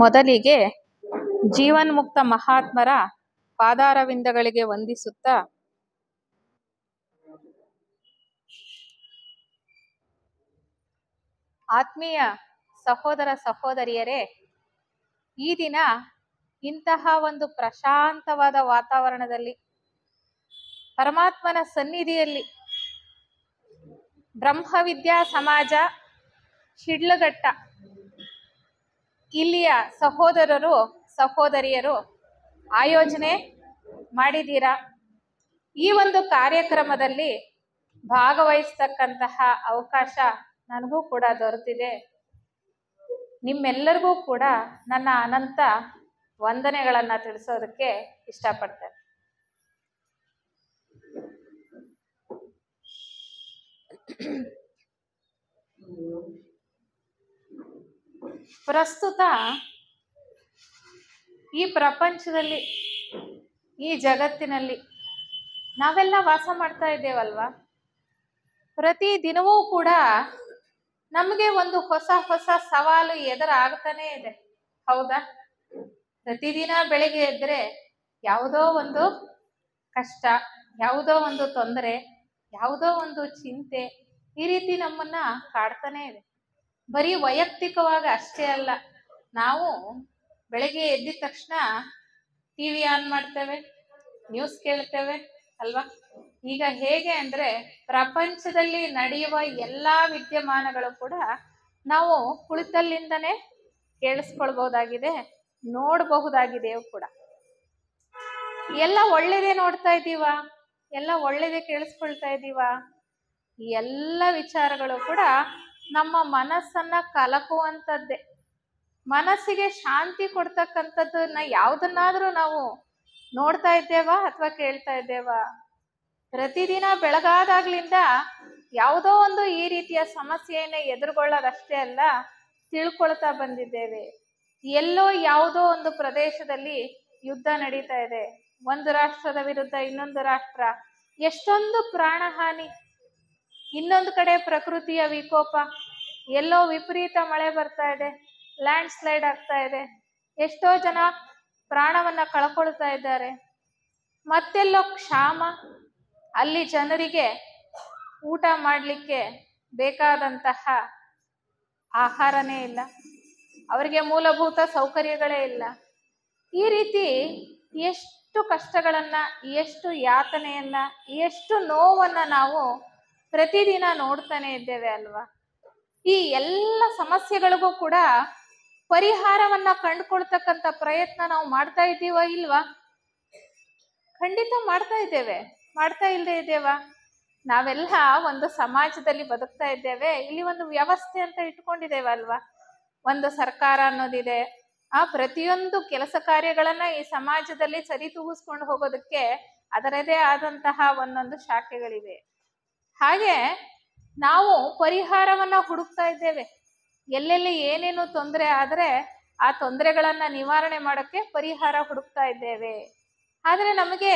ಮೊದಲಿಗೆ ಜೀವನ್ಮುಕ್ತ ಮಹಾತ್ಮರ ಪಾದಾರವಿಂದಗಳಿಗೆ ವಂದಿಸುತ್ತಾ ಆತ್ಮೀಯ ಸಹೋದರ ಸಹೋದರಿಯರೇ, ಈ ದಿನ ಇಂತಹ ಒಂದು ಪ್ರಶಾಂತವಾದ ವಾತಾವರಣದಲ್ಲಿ ಪರಮಾತ್ಮನ ಸನ್ನಿಧಿಯಲ್ಲಿ ಬ್ರಹ್ಮವಿದ್ಯಾ ಸಮಾಜ ಶಿಡ್ಲಘಟ್ಟ ಇಲ್ಲಿಯ ಸಹೋದರರು ಸಹೋದರಿಯರು ಆಯೋಜನೆ ಮಾಡಿದ್ದೀರಾ. ಈ ಒಂದು ಕಾರ್ಯಕ್ರಮದಲ್ಲಿ ಭಾಗವಹಿಸ್ತಕ್ಕಂತಹ ಅವಕಾಶ ನನಗೂ ಕೂಡ ದೊರೆತಿದೆ. ನಿಮ್ಮೆಲ್ಲರಿಗೂ ಕೂಡ ನನ್ನ ಅನಂತ ವಂದನೆಗಳನ್ನು ತಿಳಿಸೋದಕ್ಕೆ ಇಷ್ಟಪಡ್ತೇನೆ. ಪ್ರಸ್ತುತ ಈ ಪ್ರಪಂಚದಲ್ಲಿ, ಈ ಜಗತ್ತಿನಲ್ಲಿ ನಾವೆಲ್ಲ ವಾಸ ಮಾಡ್ತಾ ಇದ್ದೇವಲ್ವಾ? ಪ್ರತಿ ದಿನವೂ ಕೂಡ ನಮಗೆ ಒಂದು ಹೊಸ ಹೊಸ ಸವಾಲು ಎದುರಾಗ್ತಾನೆ ಇದೆ, ಹೌದಾ? ಪ್ರತಿದಿನ ಬೆಳಿಗ್ಗೆ ಎದ್ರೆ ಯಾವುದೋ ಒಂದು ಕಷ್ಟ, ಯಾವುದೋ ಒಂದು ತೊಂದರೆ, ಯಾವುದೋ ಒಂದು ಚಿಂತೆ ಈ ರೀತಿ ನಮ್ಮನ್ನ ಕಾಡ್ತಾನೆ ಇದೆ. ಬರೀ ವೈಯಕ್ತಿಕವಾಗಿ ಅಷ್ಟೇ ಅಲ್ಲ, ನಾವು ಬೆಳಗ್ಗೆ ಎದ್ದ ತಕ್ಷಣ ಟಿವಿ ಆನ್ ಮಾಡ್ತೇವೆ, ನ್ಯೂಸ್ ಕೇಳ್ತೇವೆ ಅಲ್ವಾ? ಈಗ ಹೇಗೆ ಅಂದ್ರೆ ಪ್ರಪಂಚದಲ್ಲಿ ನಡೆಯುವ ಎಲ್ಲಾ ವಿದ್ಯಮಾನಗಳು ಕೂಡ ನಾವು ಕುಳಿತಲ್ಲಿಂದನೇ ಕೇಳಿಸ್ಕೊಳ್ಬಹುದಾಗಿದೆ, ನೋಡಬಹುದಾಗಿದೆಯೂ ಕೂಡ. ಎಲ್ಲ ಒಳ್ಳೇದೇ ನೋಡ್ತಾ ಇದ್ದೀವ, ಎಲ್ಲ ಒಳ್ಳೇದೇ ಕೇಳಿಸ್ಕೊಳ್ತಾ ಇದ್ದೀವ. ಎಲ್ಲ ವಿಚಾರಗಳು ಕೂಡ ನಮ್ಮ ಮನಸ್ಸನ್ನ ಕಲಕುವಂಥದ್ದೇ. ಮನಸ್ಸಿಗೆ ಶಾಂತಿ ಕೊಡ್ತಕ್ಕಂಥದ್ದನ್ನ ಯಾವುದನ್ನಾದ್ರೂ ನಾವು ನೋಡ್ತಾ ಇದ್ದೇವಾ ಅಥವಾ ಕೇಳ್ತಾ ಇದ್ದೇವಾ? ಪ್ರತಿದಿನ ಬೆಳಗಾದಾಗ್ಲಿಂದ ಯಾವುದೋ ಒಂದು ಈ ರೀತಿಯ ಸಮಸ್ಯೆಯನ್ನ ಎದುರುಗೊಳ್ಳೋದಷ್ಟೇ ಅಲ್ಲ, ತಿಳ್ಕೊಳ್ತಾ ಬಂದಿದ್ದೇವೆ. ಎಲ್ಲೋ ಯಾವುದೋ ಒಂದು ಪ್ರದೇಶದಲ್ಲಿ ಯುದ್ಧ ನಡೀತಾ ಇದೆ, ಒಂದು ರಾಷ್ಟ್ರದ ವಿರುದ್ಧ ಇನ್ನೊಂದು ರಾಷ್ಟ್ರ, ಎಷ್ಟೊಂದು ಪ್ರಾಣಹಾನಿ, ಇನ್ನೊಂದು ಕಡೆ ಪ್ರಕೃತಿಯ ವಿಕೋಪ, ಎಲ್ಲೋ ವಿಪರೀತ ಮಳೆ ಬರ್ತಾ ಇದೆ, ಲ್ಯಾಂಡ್ ಸ್ಲೈಡ್ ಆಗ್ತಾ ಇದೆ, ಎಷ್ಟೋ ಜನ ಪ್ರಾಣವನ್ನ ಕಳ್ಕೊಳ್ತಾ ಇದ್ದಾರೆ. ಮತ್ತೆಲ್ಲೋ ಕ್ಷಾಮ, ಅಲ್ಲಿ ಜನರಿಗೆ ಊಟ ಮಾಡಲಿಕ್ಕೆ ಬೇಕಾದಂತಹ ಆಹಾರನೇ ಇಲ್ಲ, ಅವರಿಗೆ ಮೂಲಭೂತ ಸೌಕರ್ಯಗಳೇ ಇಲ್ಲ. ಈ ರೀತಿ ಎಷ್ಟು ಕಷ್ಟಗಳನ್ನ, ಎಷ್ಟು ಯಾತನೆಯನ್ನ, ಎಷ್ಟು ನೋವನ್ನ ನಾವು ಪ್ರತಿದಿನ ನೋಡ್ತಾನೆ ಇದ್ದೇವೆ ಅಲ್ವಾ? ಈ ಎಲ್ಲ ಸಮಸ್ಯೆಗಳಿಗೂ ಕೂಡ ಪರಿಹಾರವನ್ನ ಕಂಡುಕೊಳ್ತಕ್ಕಂಥ ಪ್ರಯತ್ನ ನಾವು ಮಾಡ್ತಾ ಇದ್ದೀವ ಇಲ್ವಾ? ಖಂಡಿತ ಮಾಡ್ತಾ ಇದ್ದೇವೆ. ಮಾಡ್ತಾ ಇಲ್ಲದೆ ಇದ್ದೇವಾ? ನಾವೆಲ್ಲ ಒಂದು ಸಮಾಜದಲ್ಲಿ ಬದುಕ್ತಾ ಇದ್ದೇವೆ. ಇಲ್ಲಿ ಒಂದು ವ್ಯವಸ್ಥೆ ಅಂತ ಇಟ್ಕೊಂಡಿದ್ದೇವೆ ಅಲ್ವಾ? ಒಂದು ಸರ್ಕಾರ ಅನ್ನೋದಿದೆ. ಪ್ರತಿಯೊಂದು ಕೆಲಸ ಕಾರ್ಯಗಳನ್ನ ಈ ಸಮಾಜದಲ್ಲಿ ಸರಿತೂಗಿಸ್ಕೊಂಡು ಹೋಗೋದಕ್ಕೆ ಅದರದೇ ಆದಂತಹ ಒಂದೊಂದು ಶಾಖೆಗಳಿವೆ. ಹಾಗೆ ನಾವು ಪರಿಹಾರವನ್ನ ಹುಡುಕ್ತಾ ಇದ್ದೇವೆ. ಎಲ್ಲೆಲ್ಲಿ ಏನೇನು ತೊಂದರೆ ಆದ್ರೆ ಆ ತೊಂದರೆಗಳನ್ನ ನಿವಾರಣೆ ಮಾಡೋಕ್ಕೆ ಪರಿಹಾರ ಹುಡುಕ್ತಾ ಇದ್ದೇವೆ. ಆದ್ರೆ ನಮಗೆ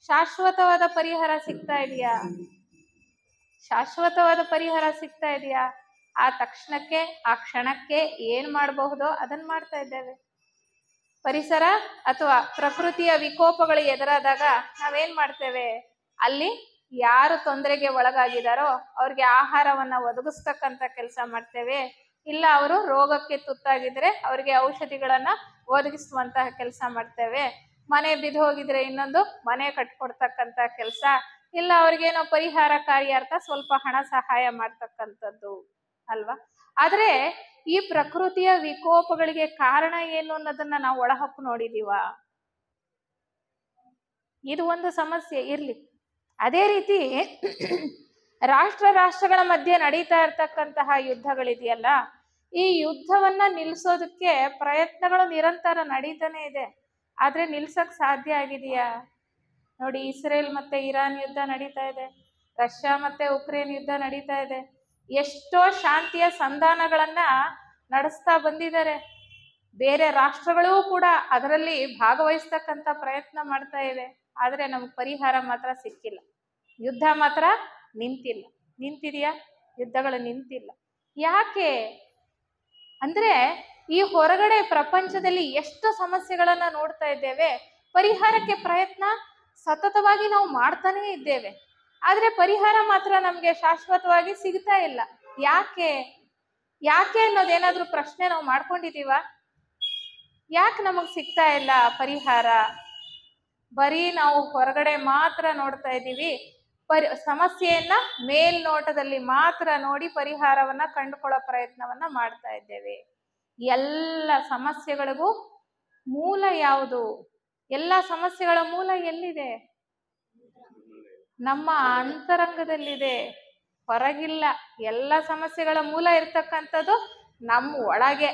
ಶಾಶ್ವತವಾದ ಪರಿಹಾರ ಸಿಗ್ತಾ ಇದೆಯಾ? ಶಾಶ್ವತವಾದ ಪರಿಹಾರ ಸಿಗ್ತಾ ಇದೆಯಾ? ಆ ತಕ್ಷಣಕ್ಕೆ, ಆ ಕ್ಷಣಕ್ಕೆ ಏನ್ ಮಾಡಬಹುದೋ ಅದನ್ನ ಮಾಡ್ತಾ ಇದ್ದೇವೆ. ಪರಿಸರ ಅಥವಾ ಪ್ರಕೃತಿಯ ವಿಕೋಪಗಳು ಎದುರಾದಾಗ ನಾವೇನ್ ಮಾಡ್ತೇವೆ? ಅಲ್ಲಿ ಯಾರು ತೊಂದರೆಗೆ ಒಳಗಾಗಿದಾರೋ ಅವ್ರಿಗೆ ಆಹಾರವನ್ನ ಒದಗಿಸ್ತಕ್ಕಂಥ ಕೆಲಸ ಮಾಡ್ತೇವೆ. ಇಲ್ಲ ಅವರು ರೋಗಕ್ಕೆ ತುತ್ತಾಗಿದ್ರೆ ಅವ್ರಿಗೆ ಔಷಧಿಗಳನ್ನ ಒದಗಿಸುವಂತಹ ಕೆಲಸ ಮಾಡ್ತೇವೆ. ಮನೆ ಬಿದ್ದು ಹೋಗಿದ್ರೆ ಇನ್ನೊಂದು ಮನೆ ಕಟ್ಕೊಡ್ತಕ್ಕಂಥ ಕೆಲಸ, ಇಲ್ಲ ಅವ್ರಿಗೇನೋ ಪರಿಹಾರ ಕಾರ್ಯಾರ್ಥ ಸ್ವಲ್ಪ ಹಣ ಸಹಾಯ ಮಾಡ್ತಕ್ಕಂಥದ್ದು ಅಲ್ವಾ? ಆದ್ರೆ ಈ ಪ್ರಕೃತಿಯ ವಿಕೋಪಗಳಿಗೆ ಕಾರಣ ಏನು ಅನ್ನೋದನ್ನ ನಾವು ಒಳಹೊಕ್ಕು ನೋಡಿದೀವ? ಇದು ಒಂದು ಸಮಸ್ಯೆ ಇರ್ಲಿ. ಅದೇ ರೀತಿ ರಾಷ್ಟ್ರಗಳ ಮಧ್ಯೆ ನಡೀತಾ ಇರ್ತಕ್ಕಂತಹ ಯುದ್ಧಗಳಿದೆಯಲ್ಲ, ಈ ಯುದ್ಧವನ್ನ ನಿಲ್ಸೋದಕ್ಕೆ ಪ್ರಯತ್ನಗಳು ನಿರಂತರ ನಡೀತಾನೆ ಇದೆ. ಆದ್ರೆ ನಿಲ್ಸಕ್ ಸಾಧ್ಯ ಆಗಿದೆಯಾ? ನೋಡಿ, ಇಸ್ರೇಲ್ ಮತ್ತೆ ಇರಾನ್ ಯುದ್ಧ ನಡೀತಾ ಇದೆ, ರಷ್ಯಾ ಮತ್ತೆ ಉಕ್ರೇನ್ ಯುದ್ಧ ನಡೀತಾ ಇದೆ. ಎಷ್ಟೋ ಶಾಂತಿಯ ಸಂಧಾನಗಳನ್ನ ನಡೆಸ್ತಾ ಬಂದಿದ್ದಾರೆ. ಬೇರೆ ರಾಷ್ಟ್ರಗಳೂ ಕೂಡ ಅದರಲ್ಲಿ ಭಾಗವಹಿಸ್ತಕ್ಕಂಥ ಪ್ರಯತ್ನ ಮಾಡ್ತಾ ಇವೆ. ಆದ್ರೆ ನಮ್ಗೆ ಪರಿಹಾರ ಮಾತ್ರ ಸಿಕ್ಕಿಲ್ಲ. ಯುದ್ಧ ಮಾತ್ರ ನಿಂತಿಲ್ಲ. ನಿಂತಿದೆಯಾ? ಯುದ್ಧಗಳು ನಿಂತಿಲ್ಲ. ಯಾಕೆ ಅಂದ್ರೆ ಈ ಹೊರಗಡೆ ಪ್ರಪಂಚದಲ್ಲಿ ಎಷ್ಟು ಸಮಸ್ಯೆಗಳನ್ನ ನೋಡ್ತಾ ಇದ್ದೇವೆ, ಪರಿಹಾರಕ್ಕೆ ಪ್ರಯತ್ನ ಸತತವಾಗಿ ನಾವು ಮಾಡ್ತಾನೇ ಇದ್ದೇವೆ. ಆದ್ರೆ ಪರಿಹಾರ ಮಾತ್ರ ನಮ್ಗೆ ಶಾಶ್ವತವಾಗಿ ಸಿಗ್ತಾ ಇಲ್ಲ. ಯಾಕೆ ಯಾಕೆ ಅನ್ನೋದೇನಾದ್ರೂ ಪ್ರಶ್ನೆ ನಾವು ಮಾಡ್ಕೊಂಡಿದೀವ? ಯಾಕೆ ನಮಗ್ ಸಿಗ್ತಾ ಇಲ್ಲ ಪರಿಹಾರ? ಬರೀ ನಾವು ಹೊರಗಡೆ ಮಾತ್ರ ನೋಡ್ತಾ ಇದ್ದೀವಿ. ಸಮಸ್ಯೆಯನ್ನ ಮೇಲ್ನೋಟದಲ್ಲಿ ಮಾತ್ರ ನೋಡಿ ಪರಿಹಾರವನ್ನ ಕಂಡುಕೊಳ್ಳೋ ಪ್ರಯತ್ನವನ್ನ ಮಾಡ್ತಾ ಇದ್ದೇವೆ. ಎಲ್ಲ ಸಮಸ್ಯೆಗಳಿಗೂ ಮೂಲ ಯಾವುದು? ಎಲ್ಲ ಸಮಸ್ಯೆಗಳ ಮೂಲ ಎಲ್ಲಿದೆ? ನಮ್ಮ ಅಂತರಂಗದಲ್ಲಿದೆ, ಹೊರಗಿಲ್ಲ. ಎಲ್ಲ ಸಮಸ್ಯೆಗಳ ಮೂಲ ಇರ್ತಕ್ಕಂಥದ್ದು ನಮ್ಮ ಒಳಗೆ.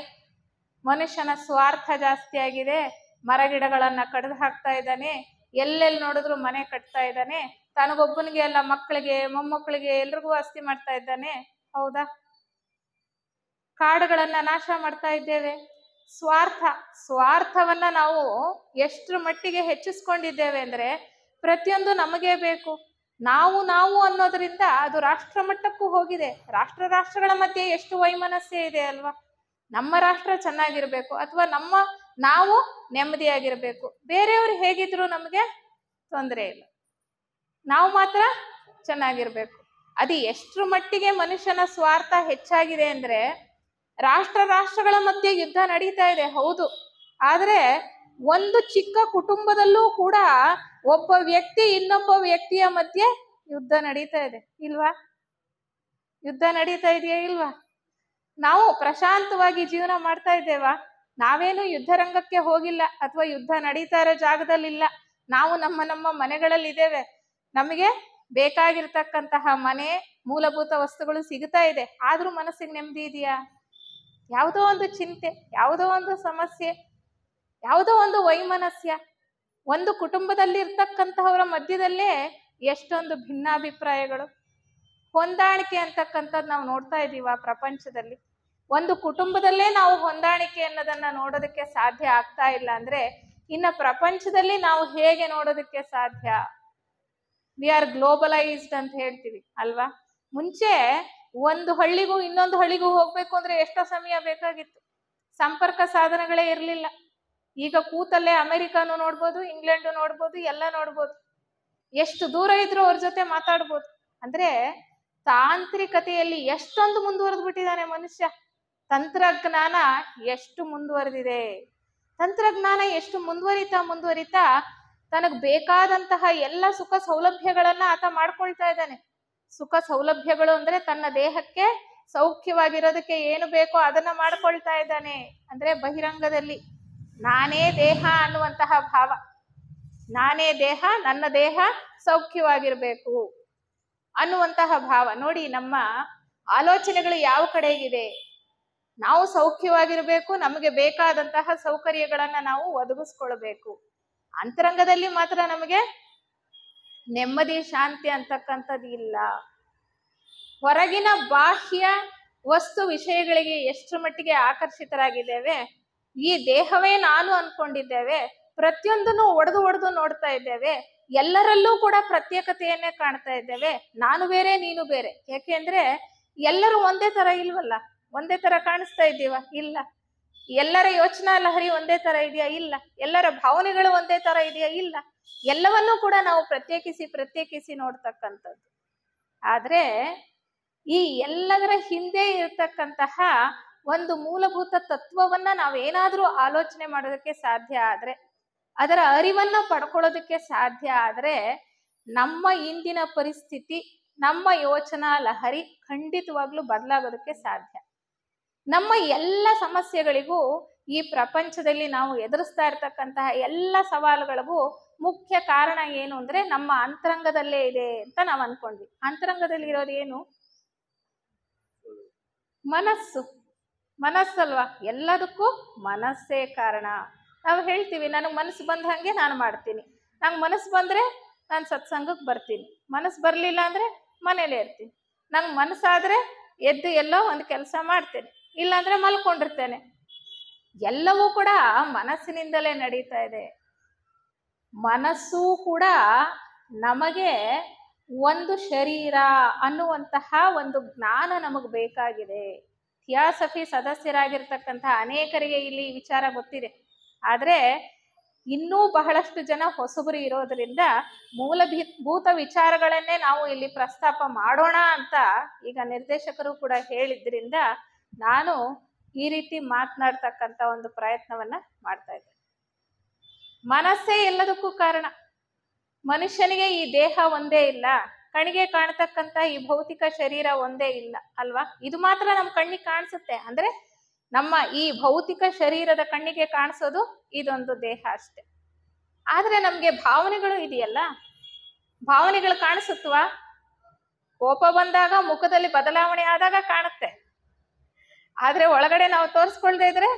ಮನುಷ್ಯನ ಸ್ವಾರ್ಥ ಜಾಸ್ತಿ ಆಗಿದೆ. ಮರಗಿಡಗಳನ್ನ ಕಡಿದು ಹಾಕ್ತಾ ಇದ್ದಾನೆ, ಎಲ್ಲೆಲ್ಲಿ ನೋಡಿದ್ರು ಮನೆ ಕಟ್ತಾ ಇದ್ದಾನೆ, ತನಗೊಬ್ಬನಿಗೆ ಎಲ್ಲ ಮಕ್ಕಳಿಗೆ ಮೊಮ್ಮಕ್ಕಳಿಗೆ ಎಲ್ರಿಗೂ ಆಸ್ತಿ ಮಾಡ್ತಾ ಇದ್ದಾನೆ. ಹೌದಾ? ಕಾಡುಗಳನ್ನ ನಾಶ ಮಾಡ್ತಾ ಇದ್ದೇವೆ. ಸ್ವಾರ್ಥವನ್ನ ನಾವು ಎಷ್ಟರ ಮಟ್ಟಿಗೆ ಹೆಚ್ಚಿಸ್ಕೊಂಡಿದ್ದೇವೆ ಅಂದ್ರೆ, ಪ್ರತಿಯೊಂದು ನಮಗೇ ಬೇಕು, ನಾವು ಅನ್ನೋದ್ರಿಂದ ಅದು ರಾಷ್ಟ್ರ ಮಟ್ಟಕ್ಕೂ ಹೋಗಿದೆ. ರಾಷ್ಟ್ರಗಳ ಮಧ್ಯೆ ಎಷ್ಟು ವೈಮನಸ್ಯ ಇದೆ ಅಲ್ವಾ? ನಮ್ಮ ರಾಷ್ಟ್ರ ಚೆನ್ನಾಗಿರ್ಬೇಕು, ಅಥವಾ ನಾವು ನೆಮ್ಮದಿಯಾಗಿರ್ಬೇಕು. ಬೇರೆಯವರು ಹೇಗಿದ್ರು ನಮಗೆ ತೊಂದರೆ ಇಲ್ಲ, ನಾವು ಮಾತ್ರ ಚೆನ್ನಾಗಿರ್ಬೇಕು. ಅದು ಎಷ್ಟರ ಮಟ್ಟಿಗೆ ಮನುಷ್ಯನ ಸ್ವಾರ್ಥ ಹೆಚ್ಚಾಗಿದೆ ಅಂದ್ರೆ, ರಾಷ್ಟ್ರಗಳ ಮಧ್ಯೆ ಯುದ್ಧ ನಡೀತಾ ಇದೆ, ಹೌದು. ಆದ್ರೆ ಒಂದು ಚಿಕ್ಕ ಕುಟುಂಬದಲ್ಲೂ ಕೂಡ ಒಬ್ಬ ವ್ಯಕ್ತಿ ಇನ್ನೊಬ್ಬ ವ್ಯಕ್ತಿಯ ಮಧ್ಯೆ ಯುದ್ಧ ನಡೀತಾ ಇದೆ, ಇಲ್ವಾ? ಯುದ್ಧ ನಡೀತಾ ಇದೆಯಾ ಇಲ್ವಾ? ನಾವು ಪ್ರಶಾಂತವಾಗಿ ಜೀವನ ಮಾಡ್ತಾ ಇದ್ದೇವಾ? ನಾವೇನು ಯುದ್ಧ ರಂಗಕ್ಕೆ ಹೋಗಿಲ್ಲ, ಅಥವಾ ಯುದ್ಧ ನಡೀತಾ ಇರೋ ಜಾಗದಲ್ಲಿಲ್ಲ. ನಾವು ನಮ್ಮ ಮನೆಗಳಲ್ಲಿ ಇದ್ದೇವೆ. ನಮಗೆ ಬೇಕಾಗಿರ್ತಕ್ಕಂತಹ ಮನೆ, ಮೂಲಭೂತ ವಸ್ತುಗಳು ಸಿಗ್ತಾ ಇದೆ. ಆದ್ರೂ ಮನಸ್ಸಿಗೆ ನೆಮ್ಮದಿ ಇದೆಯಾ? ಯಾವುದೋ ಒಂದು ಚಿಂತೆ, ಯಾವುದೋ ಒಂದು ಸಮಸ್ಯೆ, ಯಾವುದೋ ಒಂದು ವೈಮನಸ್ಯ. ಒಂದು ಕುಟುಂಬದಲ್ಲಿ ಇರ್ತಕ್ಕಂತಹವರ ಮಧ್ಯದಲ್ಲೇ ಎಷ್ಟೊಂದು ಭಿನ್ನಾಭಿಪ್ರಾಯಗಳು. ಹೊಂದಾಣಿಕೆ ಅಂತಕ್ಕಂಥದ್ದು ನಾವು ನೋಡ್ತಾ ಇದ್ದೀವ ಪ್ರಪಂಚದಲ್ಲಿ? ಒಂದು ಕುಟುಂಬದಲ್ಲೇ ನಾವು ಹೊಂದಾಣಿಕೆ ಅನ್ನೋದನ್ನ ನೋಡೋದಕ್ಕೆ ಸಾಧ್ಯ ಆಗ್ತಾ ಇಲ್ಲ ಅಂದ್ರೆ, ಇನ್ನ ಪ್ರಪಂಚದಲ್ಲಿ ನಾವು ಹೇಗೆ ನೋಡೋದಕ್ಕೆ ಸಾಧ್ಯ? ವಿ ಆರ್ ಗ್ಲೋಬಲೈಸ್ಡ್ ಅಂತ ಹೇಳ್ತೀವಿ ಅಲ್ವಾ? ಮುಂಚೆ ಒಂದು ಹಳ್ಳಿಗೂ ಇನ್ನೊಂದು ಹಳ್ಳಿಗೂ ಹೋಗ್ಬೇಕು ಅಂದ್ರೆ ಎಷ್ಟೋ ಸಮಯ ಬೇಕಾಗಿತ್ತು, ಸಂಪರ್ಕ ಸಾಧನಗಳೇ ಇರಲಿಲ್ಲ. ಈಗ ಕೂತಲ್ಲೇ ಅಮೆರಿಕಾನು ನೋಡ್ಬೋದು, ಇಂಗ್ಲೆಂಡು ನೋಡ್ಬೋದು, ಎಲ್ಲ ನೋಡ್ಬೋದು. ಎಷ್ಟು ದೂರ ಇದ್ರೂ ಅವ್ರ ಜೊತೆ ಮಾತಾಡ್ಬೋದು. ಅಂದ್ರೆ ತಾಂತ್ರಿಕತೆಯಲ್ಲಿ ಎಷ್ಟೊಂದು ಮುಂದುವರೆದು ಬಿಟ್ಟಿದ್ದಾನೆ ಮನುಷ್ಯ. ತಂತ್ರಜ್ಞಾನ ಎಷ್ಟು ಮುಂದುವರೆದಿದೆ. ತಂತ್ರಜ್ಞಾನ ಎಷ್ಟು ಮುಂದುವರಿತಾ ತನಗ್ ಬೇಕಾದಂತಹ ಎಲ್ಲ ಸುಖ ಸೌಲಭ್ಯಗಳನ್ನ ಆತ ಮಾಡ್ಕೊಳ್ತಾ ಇದ್ದಾನೆ. ಸುಖ ಸೌಲಭ್ಯಗಳು ಅಂದ್ರೆ ತನ್ನ ದೇಹಕ್ಕೆ ಸೌಖ್ಯವಾಗಿರೋದಕ್ಕೆ ಏನು ಬೇಕೋ ಅದನ್ನ ಮಾಡ್ಕೊಳ್ತಾ ಇದ್ದಾನೆ. ಅಂದ್ರೆ ಬಹಿರಂಗದಲ್ಲಿ ನಾನೇ ದೇಹ ಅನ್ನುವಂತಹ ಭಾವ, ನಾನೇ ದೇಹ, ನನ್ನ ದೇಹ ಸೌಖ್ಯವಾಗಿರ್ಬೇಕು ಅನ್ನುವಂತಹ ಭಾವ. ನೋಡಿ, ನಮ್ಮ ಆಲೋಚನೆಗಳು ಯಾವ ಕಡೆಗಿದೆ? ನಾವು ಸೌಖ್ಯವಾಗಿರ್ಬೇಕು, ನಮಗೆ ಬೇಕಾದಂತಹ ಸೌಕರ್ಯಗಳನ್ನ ನಾವು ಒದಗಿಸ್ಕೊಳ್ಬೇಕು. ಅಂತರಂಗದಲ್ಲಿ ಮಾತ್ರ ನಮಗೆ ನೆಮ್ಮದಿ ಶಾಂತಿ ಅಂತಕ್ಕಂಥದ್ದು ಇಲ್ಲ. ಹೊರಗಿನ ಬಾಹ್ಯ ವಸ್ತು ವಿಷಯಗಳಿಗೆ ಎಷ್ಟು ಮಟ್ಟಿಗೆ ಆಕರ್ಷಿತರಾಗಿದ್ದೇವೆ. ಈ ದೇಹವೇ ನಾನು ಅನ್ಕೊಂಡಿದ್ದೇವೆ. ಪ್ರತಿಯೊಂದನ್ನು ಒಡೆದು ನೋಡ್ತಾ ಇದ್ದೇವೆ. ಎಲ್ಲರಲ್ಲೂ ಕೂಡ ಪ್ರತ್ಯೇಕತೆಯನ್ನೇ ಕಾಣ್ತಾ ಇದ್ದೇವೆ. ನಾನು ಬೇರೆ, ನೀನು ಬೇರೆ. ಯಾಕೆಂದ್ರೆ ಎಲ್ಲರೂ ಒಂದೇ ತರ ಇಲ್ವಲ್ಲ. ಒಂದೇ ತರ ಕಾಣಿಸ್ತಾ ಇದ್ದೀವ? ಇಲ್ಲ. ಎಲ್ಲರ ಯೋಚನಾ ಲಹರಿ ಒಂದೇ ತರ ಇದೆಯಾ? ಇಲ್ಲ. ಎಲ್ಲರ ಭಾವನೆಗಳು ಒಂದೇ ತರ ಇದೆಯಾ? ಇಲ್ಲ. ಎಲ್ಲವನ್ನೂ ಕೂಡ ನಾವು ಪ್ರತ್ಯೇಕಿಸಿ ನೋಡ್ತಕ್ಕಂಥದ್ದು. ಆದ್ರೆ ಈ ಎಲ್ಲದರ ಹಿಂದೆ ಇರತಕ್ಕಂತಹ ಒಂದು ಮೂಲಭೂತ ತತ್ವವನ್ನ ನಾವೇನಾದ್ರೂ ಆಲೋಚನೆ ಮಾಡೋದಕ್ಕೆ ಸಾಧ್ಯ ಆದ್ರೆ, ಅದರ ಅರಿವನ್ನ ಪಡ್ಕೊಳ್ಳೋದಕ್ಕೆ ಸಾಧ್ಯ ಆದ್ರೆ, ನಮ್ಮ ಇಂದಿನ ಪರಿಸ್ಥಿತಿ, ನಮ್ಮ ಯೋಚನಾ ಲಹರಿ ಖಂಡಿತವಾಗ್ಲೂ ಬದಲಾಗೋದಕ್ಕೆ ಸಾಧ್ಯ. ನಮ್ಮ ಎಲ್ಲ ಸಮಸ್ಯೆಗಳಿಗೂ, ಈ ಪ್ರಪಂಚದಲ್ಲಿ ನಾವು ಎದುರಿಸ್ತಾ ಇರ್ತಕ್ಕಂತಹ ಎಲ್ಲ ಸವಾಲುಗಳಿಗೂ ಮುಖ್ಯ ಕಾರಣ ಏನು ಅಂದ್ರೆ ನಮ್ಮ ಅಂತರಂಗದಲ್ಲೇ ಇದೆ ಅಂತ ನಾವು ಅನ್ಕೊಂಡ್ವಿ. ಅಂತರಂಗದಲ್ಲಿ ಇರೋದು ಏನು? ಮನಸ್ಸಲ್ವಾ? ಎಲ್ಲದಕ್ಕೂ ಮನಸ್ಸೇ ಕಾರಣ. ನಾವು ಹೇಳ್ತೀವಿ, ನನಗೆ ಮನಸ್ಸು ಬಂದ ಹಾಗೆ ನಾನು ಮಾಡ್ತೀನಿ. ನಂಗೆ ಮನಸ್ಸು ಬಂದ್ರೆ ನಾನು ಸತ್ಸಂಗಕ್ಕೆ ಬರ್ತೀನಿ, ಮನಸ್ಸು ಬರಲಿಲ್ಲ ಅಂದ್ರೆ ಮನೇಲೇ ಇರ್ತೀನಿ. ನಂಗೆ ಮನಸ್ಸಾದ್ರೆ ಎದ್ದು ಎಲ್ಲೋ ಒಂದು ಕೆಲಸ ಮಾಡ್ತೇನೆ, ಇಲ್ಲಾಂದ್ರೆ ಮಲ್ಕೊಂಡಿರ್ತೇನೆ. ಎಲ್ಲವೂ ಕೂಡ ಮನಸ್ಸಿನಿಂದಲೇ ನಡೀತಾ ಇದೆ. ಮನಸ್ಸು ಕೂಡ ನಮಗೆ ಒಂದು ಶರೀರ ಅನ್ನುವಂತಹ ಒಂದು ಜ್ಞಾನ ನಮಗೆ ಬೇಕಾಗಿದೆ. ಥಿಯಾಸಫಿ ಸದಸ್ಯರಾಗಿರ್ತಕ್ಕಂತಹ ಅನೇಕರಿಗೆ ಇಲ್ಲಿ ಈ ವಿಚಾರ ಗೊತ್ತಿದೆ. ಆದರೆ ಇನ್ನೂ ಬಹಳಷ್ಟು ಜನ ಹೊಸಬರು ಇರೋದ್ರಿಂದ ಮೂಲಭೂತ ವಿಚಾರಗಳನ್ನೇ ನಾವು ಇಲ್ಲಿ ಪ್ರಸ್ತಾಪ ಮಾಡೋಣ ಅಂತ ಈಗ ನಿರ್ದೇಶಕರು ಕೂಡ ಹೇಳಿದ್ರಿಂದ ನಾನು ಈ ರೀತಿ ಮಾತನಾಡ್ತಕ್ಕಂಥ ಒಂದು ಪ್ರಯತ್ನವನ್ನ ಮಾಡ್ತಾ ಇದ್ದೆ. ಮನಸ್ಸೇ ಎಲ್ಲದಕ್ಕೂ ಕಾರಣ. ಮನುಷ್ಯನಿಗೆ ಈ ದೇಹ ಒಂದೇ ಇಲ್ಲ, ಕಣ್ಣಿಗೆ ಕಾಣ್ತಕ್ಕಂಥ ಈ ಭೌತಿಕ ಶರೀರ ಒಂದೇ ಇಲ್ಲ ಅಲ್ವಾ? ಇದು ಮಾತ್ರ ನಮ್ಮ ಕಣ್ಣಿಗೆ ಕಾಣಿಸುತ್ತೆ. ಅಂದ್ರೆ ನಮ್ಮ ಈ ಭೌತಿಕ ಶರೀರದ ಕಣ್ಣಿಗೆ ಕಾಣಿಸೋದು ಇದೊಂದು ದೇಹ ಅಷ್ಟೆ. ಆದ್ರೆ ನಮ್ಗೆ ಭಾವನೆಗಳು ಇದೆಯಲ್ಲ, ಭಾವನೆಗಳು ಕಾಣಿಸುತ್ತವಾ? ಕೋಪ ಬಂದಾಗ ಮುಖದಲ್ಲಿ ಬದಲಾವಣೆ ಆದಾಗ ಕಾಣುತ್ತೆ, ಆದ್ರೆ ಒಳಗಡೆ ನಾವು ತೋರಿಸ್ಕೊಳ್ದೇ ಇದ್ರೆ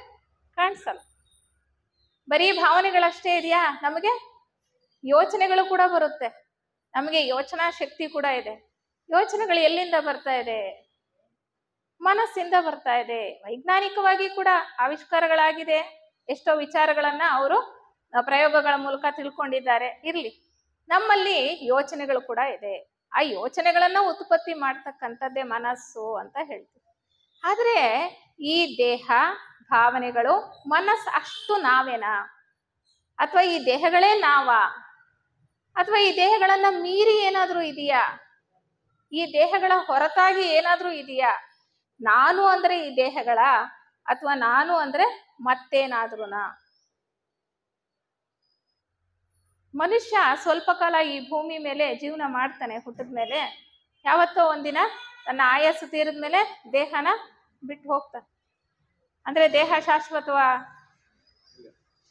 ಕಾಣಿಸಲ್ಲ. ಬರೀ ಭಾವನೆಗಳಷ್ಟೇ ಇದೆಯಾ? ನಮಗೆ ಯೋಚನೆಗಳು ಕೂಡ ಬರುತ್ತೆ, ನಮಗೆ ಯೋಚನಾ ಶಕ್ತಿ ಕೂಡ ಇದೆ. ಯೋಚನೆಗಳು ಎಲ್ಲಿಂದ ಬರ್ತಾ ಇದೆ? ಮನಸ್ಸಿಂದ ಬರ್ತಾ ಇದೆ. ವೈಜ್ಞಾನಿಕವಾಗಿ ಕೂಡ ಆವಿಷ್ಕಾರಗಳಾಗಿದೆ, ಎಷ್ಟೋ ವಿಚಾರಗಳನ್ನ ಅವರು ಪ್ರಯೋಗಗಳ ಮೂಲಕ ತಿಳ್ಕೊಂಡಿದ್ದಾರೆ. ಇರ್ಲಿ, ನಮ್ಮಲ್ಲಿ ಯೋಚನೆಗಳು ಕೂಡ ಇದೆ. ಆ ಯೋಚನೆಗಳನ್ನ ಉತ್ಪತ್ತಿ ಮಾಡ್ತಕ್ಕಂಥದ್ದೇ ಮನಸ್ಸು ಅಂತ ಹೇಳ್ತೀವಿ. ಆದ್ರೆ ಈ ದೇಹ, ಭಾವನೆಗಳು, ಮನಸ್ಸು ಅಷ್ಟು ನಾವೇನಾ? ಅಥವಾ ಈ ದೇಹಗಳೇ ನಾವಾ? ಅಥವಾ ಈ ದೇಹಗಳನ್ನ ಮೀರಿ ಏನಾದ್ರೂ ಇದೆಯಾ? ಈ ದೇಹಗಳ ಹೊರತಾಗಿ ಏನಾದ್ರೂ ಇದೆಯಾ? ನಾನು ಅಂದ್ರೆ ಈ ದೇಹಗಳ, ಅಥವಾ ನಾನು ಅಂದ್ರೆ ಮತ್ತೇನಾದ್ರೂನಾ? ಮನುಷ್ಯ ಸ್ವಲ್ಪ ಕಾಲ ಈ ಭೂಮಿ ಮೇಲೆ ಜೀವನ ಮಾಡ್ತಾನೆ. ಹುಟ್ಟಿದ ಮೇಲೆ ಯಾವತ್ತೋ ಒಂದಿನ ತನ್ನ ಆಯಸ್ಸು ತೀರಿದ ಮೇಲೆ ದೇಹನ ಬಿಟ್ಟು ಹೋಗ್ತಾನೆ. ಅಂದ್ರೆ ದೇಹ ಶಾಶ್ವತವಾ?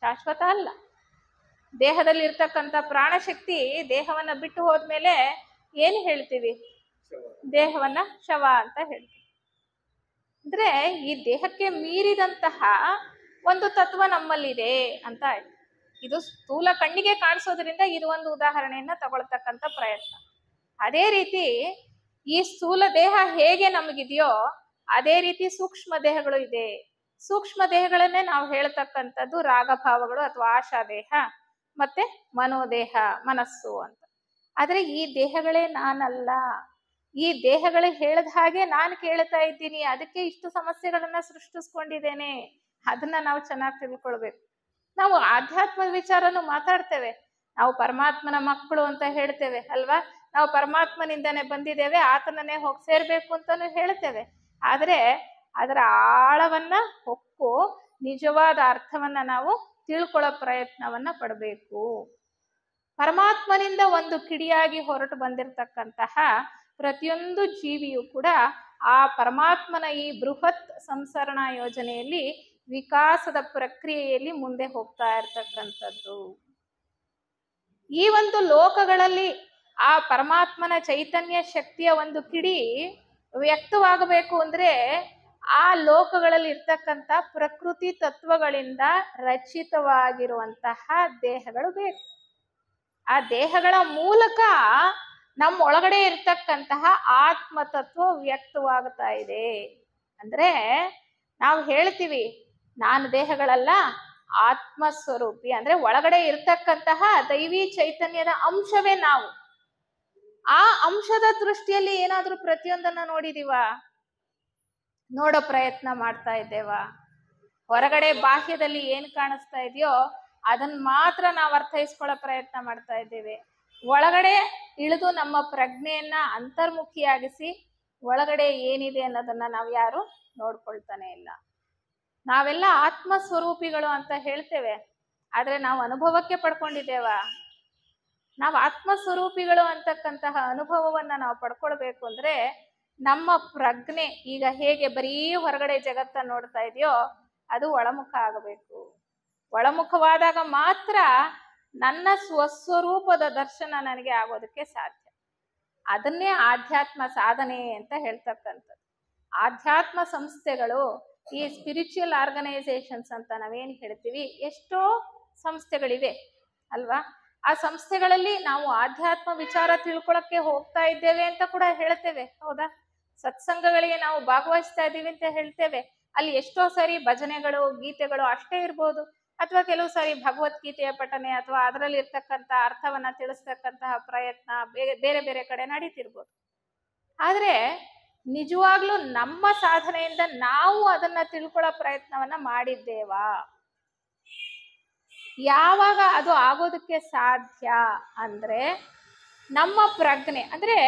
ಶಾಶ್ವತ ಅಲ್ಲ. ದೇಹದಲ್ಲಿ ಇರ್ತಕ್ಕಂಥ ಪ್ರಾಣಶಕ್ತಿ ದೇಹವನ್ನ ಬಿಟ್ಟು ಹೋದ್ಮೇಲೆ ಏನು ಹೇಳ್ತೀವಿ? ದೇಹವನ್ನ ಶವ ಅಂತ ಹೇಳ್ತೀವಿ. ಅಂದ್ರೆ ಈ ದೇಹಕ್ಕೆ ಮೀರಿದಂತಹ ಒಂದು ತತ್ವ ನಮ್ಮಲ್ಲಿದೆ ಅಂತ ಆಯ್ತು. ಇದು ಸ್ಥೂಲ ಕಣ್ಣಿಗೆ ಕಾಣಿಸೋದ್ರಿಂದ ಇದು ಒಂದು ಉದಾಹರಣೆಯನ್ನ ತಗೊಳ್ತಕ್ಕಂಥ ಪ್ರಯತ್ನ. ಅದೇ ರೀತಿ ಈ ಸ್ಥೂಲ ದೇಹ ಹೇಗೆ ನಮಗಿದೆಯೋ ಅದೇ ರೀತಿ ಸೂಕ್ಷ್ಮ ದೇಹಗಳು ಇದೆ. ಸೂಕ್ಷ್ಮ ದೇಹಗಳನ್ನೇ ನಾವು ಹೇಳ್ತಕ್ಕಂಥದ್ದು ರಾಗಭಾವಗಳು ಅಥವಾ ಆಶಾ ದೇಹ, ಮತ್ತೆ ಮನೋದೇಹ, ಮನಸ್ಸು ಅಂತ. ಆದ್ರೆ ಈ ದೇಹಗಳೇ ನಾನಲ್ಲ. ಈ ದೇಹಗಳು ಹೇಳದ ಹಾಗೆ ನಾನು ಕೇಳ್ತಾ ಇದ್ದೀನಿ, ಅದಕ್ಕೆ ಇಷ್ಟು ಸಮಸ್ಯೆಗಳನ್ನ ಸೃಷ್ಟಿಸ್ಕೊಂಡಿದ್ದೇನೆ. ಅದನ್ನ ನಾವು ಚೆನ್ನಾಗಿ ತಿಳ್ಕೊಳ್ಬೇಕು. ನಾವು ಆಧ್ಯಾತ್ಮ ವಿಚಾರನು ಮಾತಾಡ್ತೇವೆ, ನಾವು ಪರಮಾತ್ಮನ ಮಕ್ಕಳು ಅಂತ ಹೇಳ್ತೇವೆ ಅಲ್ವಾ? ನಾವು ಪರಮಾತ್ಮನಿಂದನೇ ಬಂದಿದ್ದೇವೆ, ಆತನನ್ನೇ ಹೋಗಿ ಸೇರ್ಬೇಕು ಅಂತಾನು ಹೇಳ್ತೇವೆ. ಆದ್ರೆ ಅದರ ಆಳವನ್ನ ಹೊಕ್ಕು ನಿಜವಾದ ಅರ್ಥವನ್ನ ನಾವು ತಿಳ್ಕೊಳ್ಳೋ ಪ್ರಯತ್ನವನ್ನ ಪಡಬೇಕು. ಪರಮಾತ್ಮನಿಂದ ಒಂದು ಕಿಡಿಯಾಗಿ ಹೊರಟು ಬಂದಿರತಕ್ಕಂತಹ ಪ್ರತಿಯೊಂದು ಜೀವಿಯು ಕೂಡ ಆ ಪರಮಾತ್ಮನ ಈ ಬೃಹತ್ ಸಂಸರಣಾ ಯೋಜನೆಯಲ್ಲಿ ವಿಕಾಸದ ಪ್ರಕ್ರಿಯೆಯಲ್ಲಿ ಮುಂದೆ ಹೋಗ್ತಾ ಇರ್ತಕ್ಕಂಥದ್ದು. ಈ ಒಂದು ಲೋಕಗಳಲ್ಲಿ ಆ ಪರಮಾತ್ಮನ ಚೈತನ್ಯ ಶಕ್ತಿಯ ಒಂದು ಕಿಡಿ ವ್ಯಕ್ತವಾಗಬೇಕು ಅಂದ್ರೆ ಆ ಲೋಕಗಳಲ್ಲಿ ಇರ್ತಕ್ಕಂಥ ಪ್ರಕೃತಿ ತತ್ವಗಳಿಂದ ರಚಿತವಾಗಿರುವಂತಹ ದೇಹಗಳು ಬೇಕು. ಆ ದೇಹಗಳ ಮೂಲಕ ನಮ್ಮ ಒಳಗಡೆ ಇರ್ತಕ್ಕಂತಹ ಆತ್ಮ ತತ್ವ ವ್ಯಕ್ತವಾಗ್ತಾ ಇದೆ. ಅಂದ್ರೆ ನಾವು ಹೇಳ್ತೀವಿ ನಾನು ದೇಹಗಳಲ್ಲ, ಆತ್ಮ ಸ್ವರೂಪಿ. ಅಂದ್ರೆ ಒಳಗಡೆ ಇರ್ತಕ್ಕಂತಹ ದೈವಿ ಚೈತನ್ಯದ ಅಂಶವೇ ನಾವು. ಆ ಅಂಶದ ದೃಷ್ಟಿಯಲ್ಲಿ ಏನಾದ್ರೂ ಪ್ರತಿಯೊಂದನ್ನ ನೋಡಿದೀವ? ನೋಡೋ ಪ್ರಯತ್ನ ಮಾಡ್ತಾ ಇದ್ದೇವಾ? ಹೊರಗಡೆ ಬಾಹ್ಯದಲ್ಲಿ ಏನ್ ಕಾಣಿಸ್ತಾ ಇದೆಯೋ ಅದನ್ನ ಮಾತ್ರ ನಾವು ಅರ್ಥೈಸ್ಕೊಳ್ಳೋ ಪ್ರಯತ್ನ ಮಾಡ್ತಾ ಇದ್ದೇವೆ. ಒಳಗಡೆ ಇಳಿದು ನಮ್ಮ ಪ್ರಜ್ಞೆಯನ್ನ ಅಂತರ್ಮುಖಿಯಾಗಿಸಿ ಒಳಗಡೆ ಏನಿದೆ ಅನ್ನೋದನ್ನ ನಾವು ಯಾರು ನೋಡ್ಕೊಳ್ತಾನೆ ಇಲ್ಲ. ನಾವೆಲ್ಲ ಆತ್ಮ ಸ್ವರೂಪಿಗಳು ಅಂತ ಹೇಳ್ತೇವೆ, ಆದ್ರೆ ನಾವು ಅನುಭವಕ್ಕೆ ಪಡ್ಕೊಂಡಿದ್ದೇವ? ನಾವು ಆತ್ಮ ಸ್ವರೂಪಿಗಳು ಅಂತಕ್ಕಂತಹ ಅನುಭವವನ್ನ ನಾವು ಪಡ್ಕೊಳ್ಬೇಕು ಅಂದ್ರೆ ನಮ್ಮ ಪ್ರಜ್ಞೆ ಈಗ ಹೇಗೆ ಬರೀ ಹೊರಗಡೆ ಜಗತ್ತನ್ನು ನೋಡ್ತಾ ಇದೆಯೋ ಅದು ಒಳಮುಖ ಆಗಬೇಕು. ಒಳಮುಖವಾದಾಗ ಮಾತ್ರ ನನ್ನ ಸ್ವಸ್ವರೂಪದ ದರ್ಶನ ನನಗೆ ಆಗೋದಕ್ಕೆ ಸಾಧ್ಯ. ಅದನ್ನೇ ಆಧ್ಯಾತ್ಮ ಸಾಧನೆ ಅಂತ ಹೇಳ್ತಕ್ಕಂಥದ್ದು. ಆಧ್ಯಾತ್ಮ ಸಂಸ್ಥೆಗಳು, ಈ ಸ್ಪಿರಿಚುವಲ್ ಆರ್ಗನೈಸೇಷನ್ಸ್ ಅಂತ ನಾವೇನು ಹೇಳ್ತೀವಿ, ಎಷ್ಟೋ ಸಂಸ್ಥೆಗಳಿವೆ ಅಲ್ವಾ? ಆ ಸಂಸ್ಥೆಗಳಲ್ಲಿ ನಾವು ಆಧ್ಯಾತ್ಮ ವಿಚಾರ ತಿಳ್ಕೊಳಕ್ಕೆ ಹೋಗ್ತಾ ಇದ್ದೇವೆ ಅಂತ ಕೂಡ ಹೇಳ್ತೇವೆ, ಹೌದಾ? ಸತ್ಸಂಗಗಳಿಗೆ ನಾವು ಭಾಗವಹಿಸ್ತಾ ಇದ್ದೀವಿ ಅಂತ ಹೇಳ್ತೇವೆ. ಅಲ್ಲಿ ಎಷ್ಟೋ ಸಾರಿ ಭಜನೆಗಳು, ಗೀತೆಗಳು ಅಷ್ಟೇ ಇರ್ಬೋದು, ಅಥವಾ ಕೆಲವು ಸಾರಿ ಭಗವದ್ಗೀತೆಯ ಪಠನೆ ಅಥವಾ ಅದರಲ್ಲಿ ಇರ್ತಕ್ಕಂಥ ಅರ್ಥವನ್ನ ತಿಳಿಸ್ತಕ್ಕಂತಹ ಪ್ರಯತ್ನ ಬೇರೆ ಬೇರೆ ಕಡೆ ನಡೀತಿರ್ಬೋದು. ಆದ್ರೆ ನಿಜವಾಗ್ಲೂ ನಮ್ಮ ಸಾಧನೆಯಿಂದ ನಾವು ಅದನ್ನ ತಿಳ್ಕೊಳ್ಳೋ ಪ್ರಯತ್ನವನ್ನ ಮಾಡಿದ್ದೇವಾ? ಯಾವಾಗ ಅದು ಆಗೋದಕ್ಕೆ ಸಾಧ್ಯ ಅಂದ್ರೆ ನಮ್ಮ ಪ್ರಜ್ಞೆ, ಅಂದ್ರೆ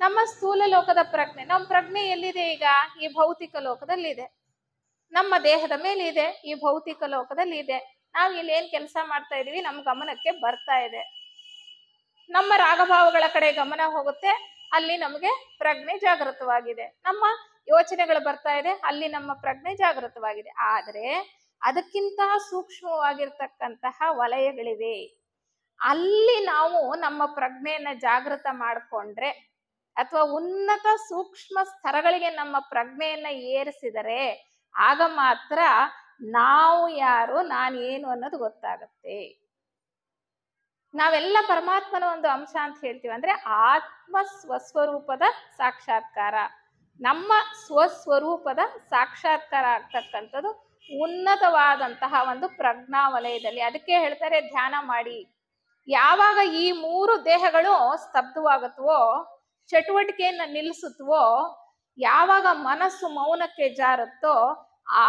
ನಮ್ಮ ಸ್ಥೂಲ ಲೋಕದ ಪ್ರಜ್ಞೆ. ನಮ್ಮ ಪ್ರಜ್ಞೆ ಎಲ್ಲಿದೆ ಈಗ? ಈ ಭೌತಿಕ ಲೋಕದಲ್ಲಿ ಇದೆ, ನಮ್ಮ ದೇಹದ ಮೇಲೆ ಇದೆ, ಈ ಭೌತಿಕ ಲೋಕದಲ್ಲಿ ಇದೆ. ನಾವು ಇಲ್ಲಿ ಏನ್ ಕೆಲಸ ಮಾಡ್ತಾ ಇದೀವಿ ನಮ್ಮ ಗಮನಕ್ಕೆ ಬರ್ತಾ ಇದೆ. ನಮ್ಮ ರಾಗಭಾವಗಳ ಕಡೆ ಗಮನ ಹೋಗುತ್ತೆ, ಅಲ್ಲಿ ನಮಗೆ ಪ್ರಜ್ಞೆ ಜಾಗೃತವಾಗಿದೆ. ನಮ್ಮ ಯೋಚನೆಗಳು ಬರ್ತಾ ಇದೆ, ಅಲ್ಲಿ ನಮ್ಮ ಪ್ರಜ್ಞೆ ಜಾಗೃತವಾಗಿದೆ. ಆದ್ರೆ ಅದಕ್ಕಿಂತ ಸೂಕ್ಷ್ಮವಾಗಿರ್ತಕ್ಕಂತಹ ವಲಯಗಳಿವೆ. ಅಲ್ಲಿ ನಾವು ನಮ್ಮ ಪ್ರಜ್ಞೆಯನ್ನ ಜಾಗೃತ ಮಾಡಿಕೊಂಡ್ರೆ ಅಥವಾ ಉನ್ನತ ಸೂಕ್ಷ್ಮ ಸ್ತರಗಳಿಗೆ ನಮ್ಮ ಪ್ರಜ್ಞೆಯನ್ನ ಏರಿಸಿದರೆ ಆಗ ಮಾತ್ರ ನಾವು ಯಾರು, ನಾನು ಏನು ಅನ್ನೋದು ಗೊತ್ತಾಗುತ್ತೆ. ನಾವೆಲ್ಲ ಪರಮಾತ್ಮನ ಒಂದು ಅಂಶ ಅಂತ ಹೇಳ್ತೀವಿ. ಅಂದ್ರೆ ಆತ್ಮ ಸ್ವಸ್ವರೂಪದ ಸಾಕ್ಷಾತ್ಕಾರ, ನಮ್ಮ ಸ್ವಸ್ವರೂಪದ ಸಾಕ್ಷಾತ್ಕಾರ ಆಗ್ತಕ್ಕಂಥದ್ದು ಉನ್ನತವಾದಂತಹ ಒಂದು ಪ್ರಜ್ಞಾ ವಲಯದಲ್ಲಿ. ಅದಕ್ಕೆ ಹೇಳ್ತಾರೆ ಧ್ಯಾನ ಮಾಡಿ. ಯಾವಾಗ ಈ 3 ದೇಹಗಳು ಸ್ತಬ್ಧವಾಗುತ್ತವೋ, ಚಟುವಟಿಕೆಯನ್ನ ನಿಲ್ಲಿಸುತ್ತವೋ, ಯಾವಾಗ ಮನಸ್ಸು ಮೌನಕ್ಕೆ ಜಾರುತ್ತೋ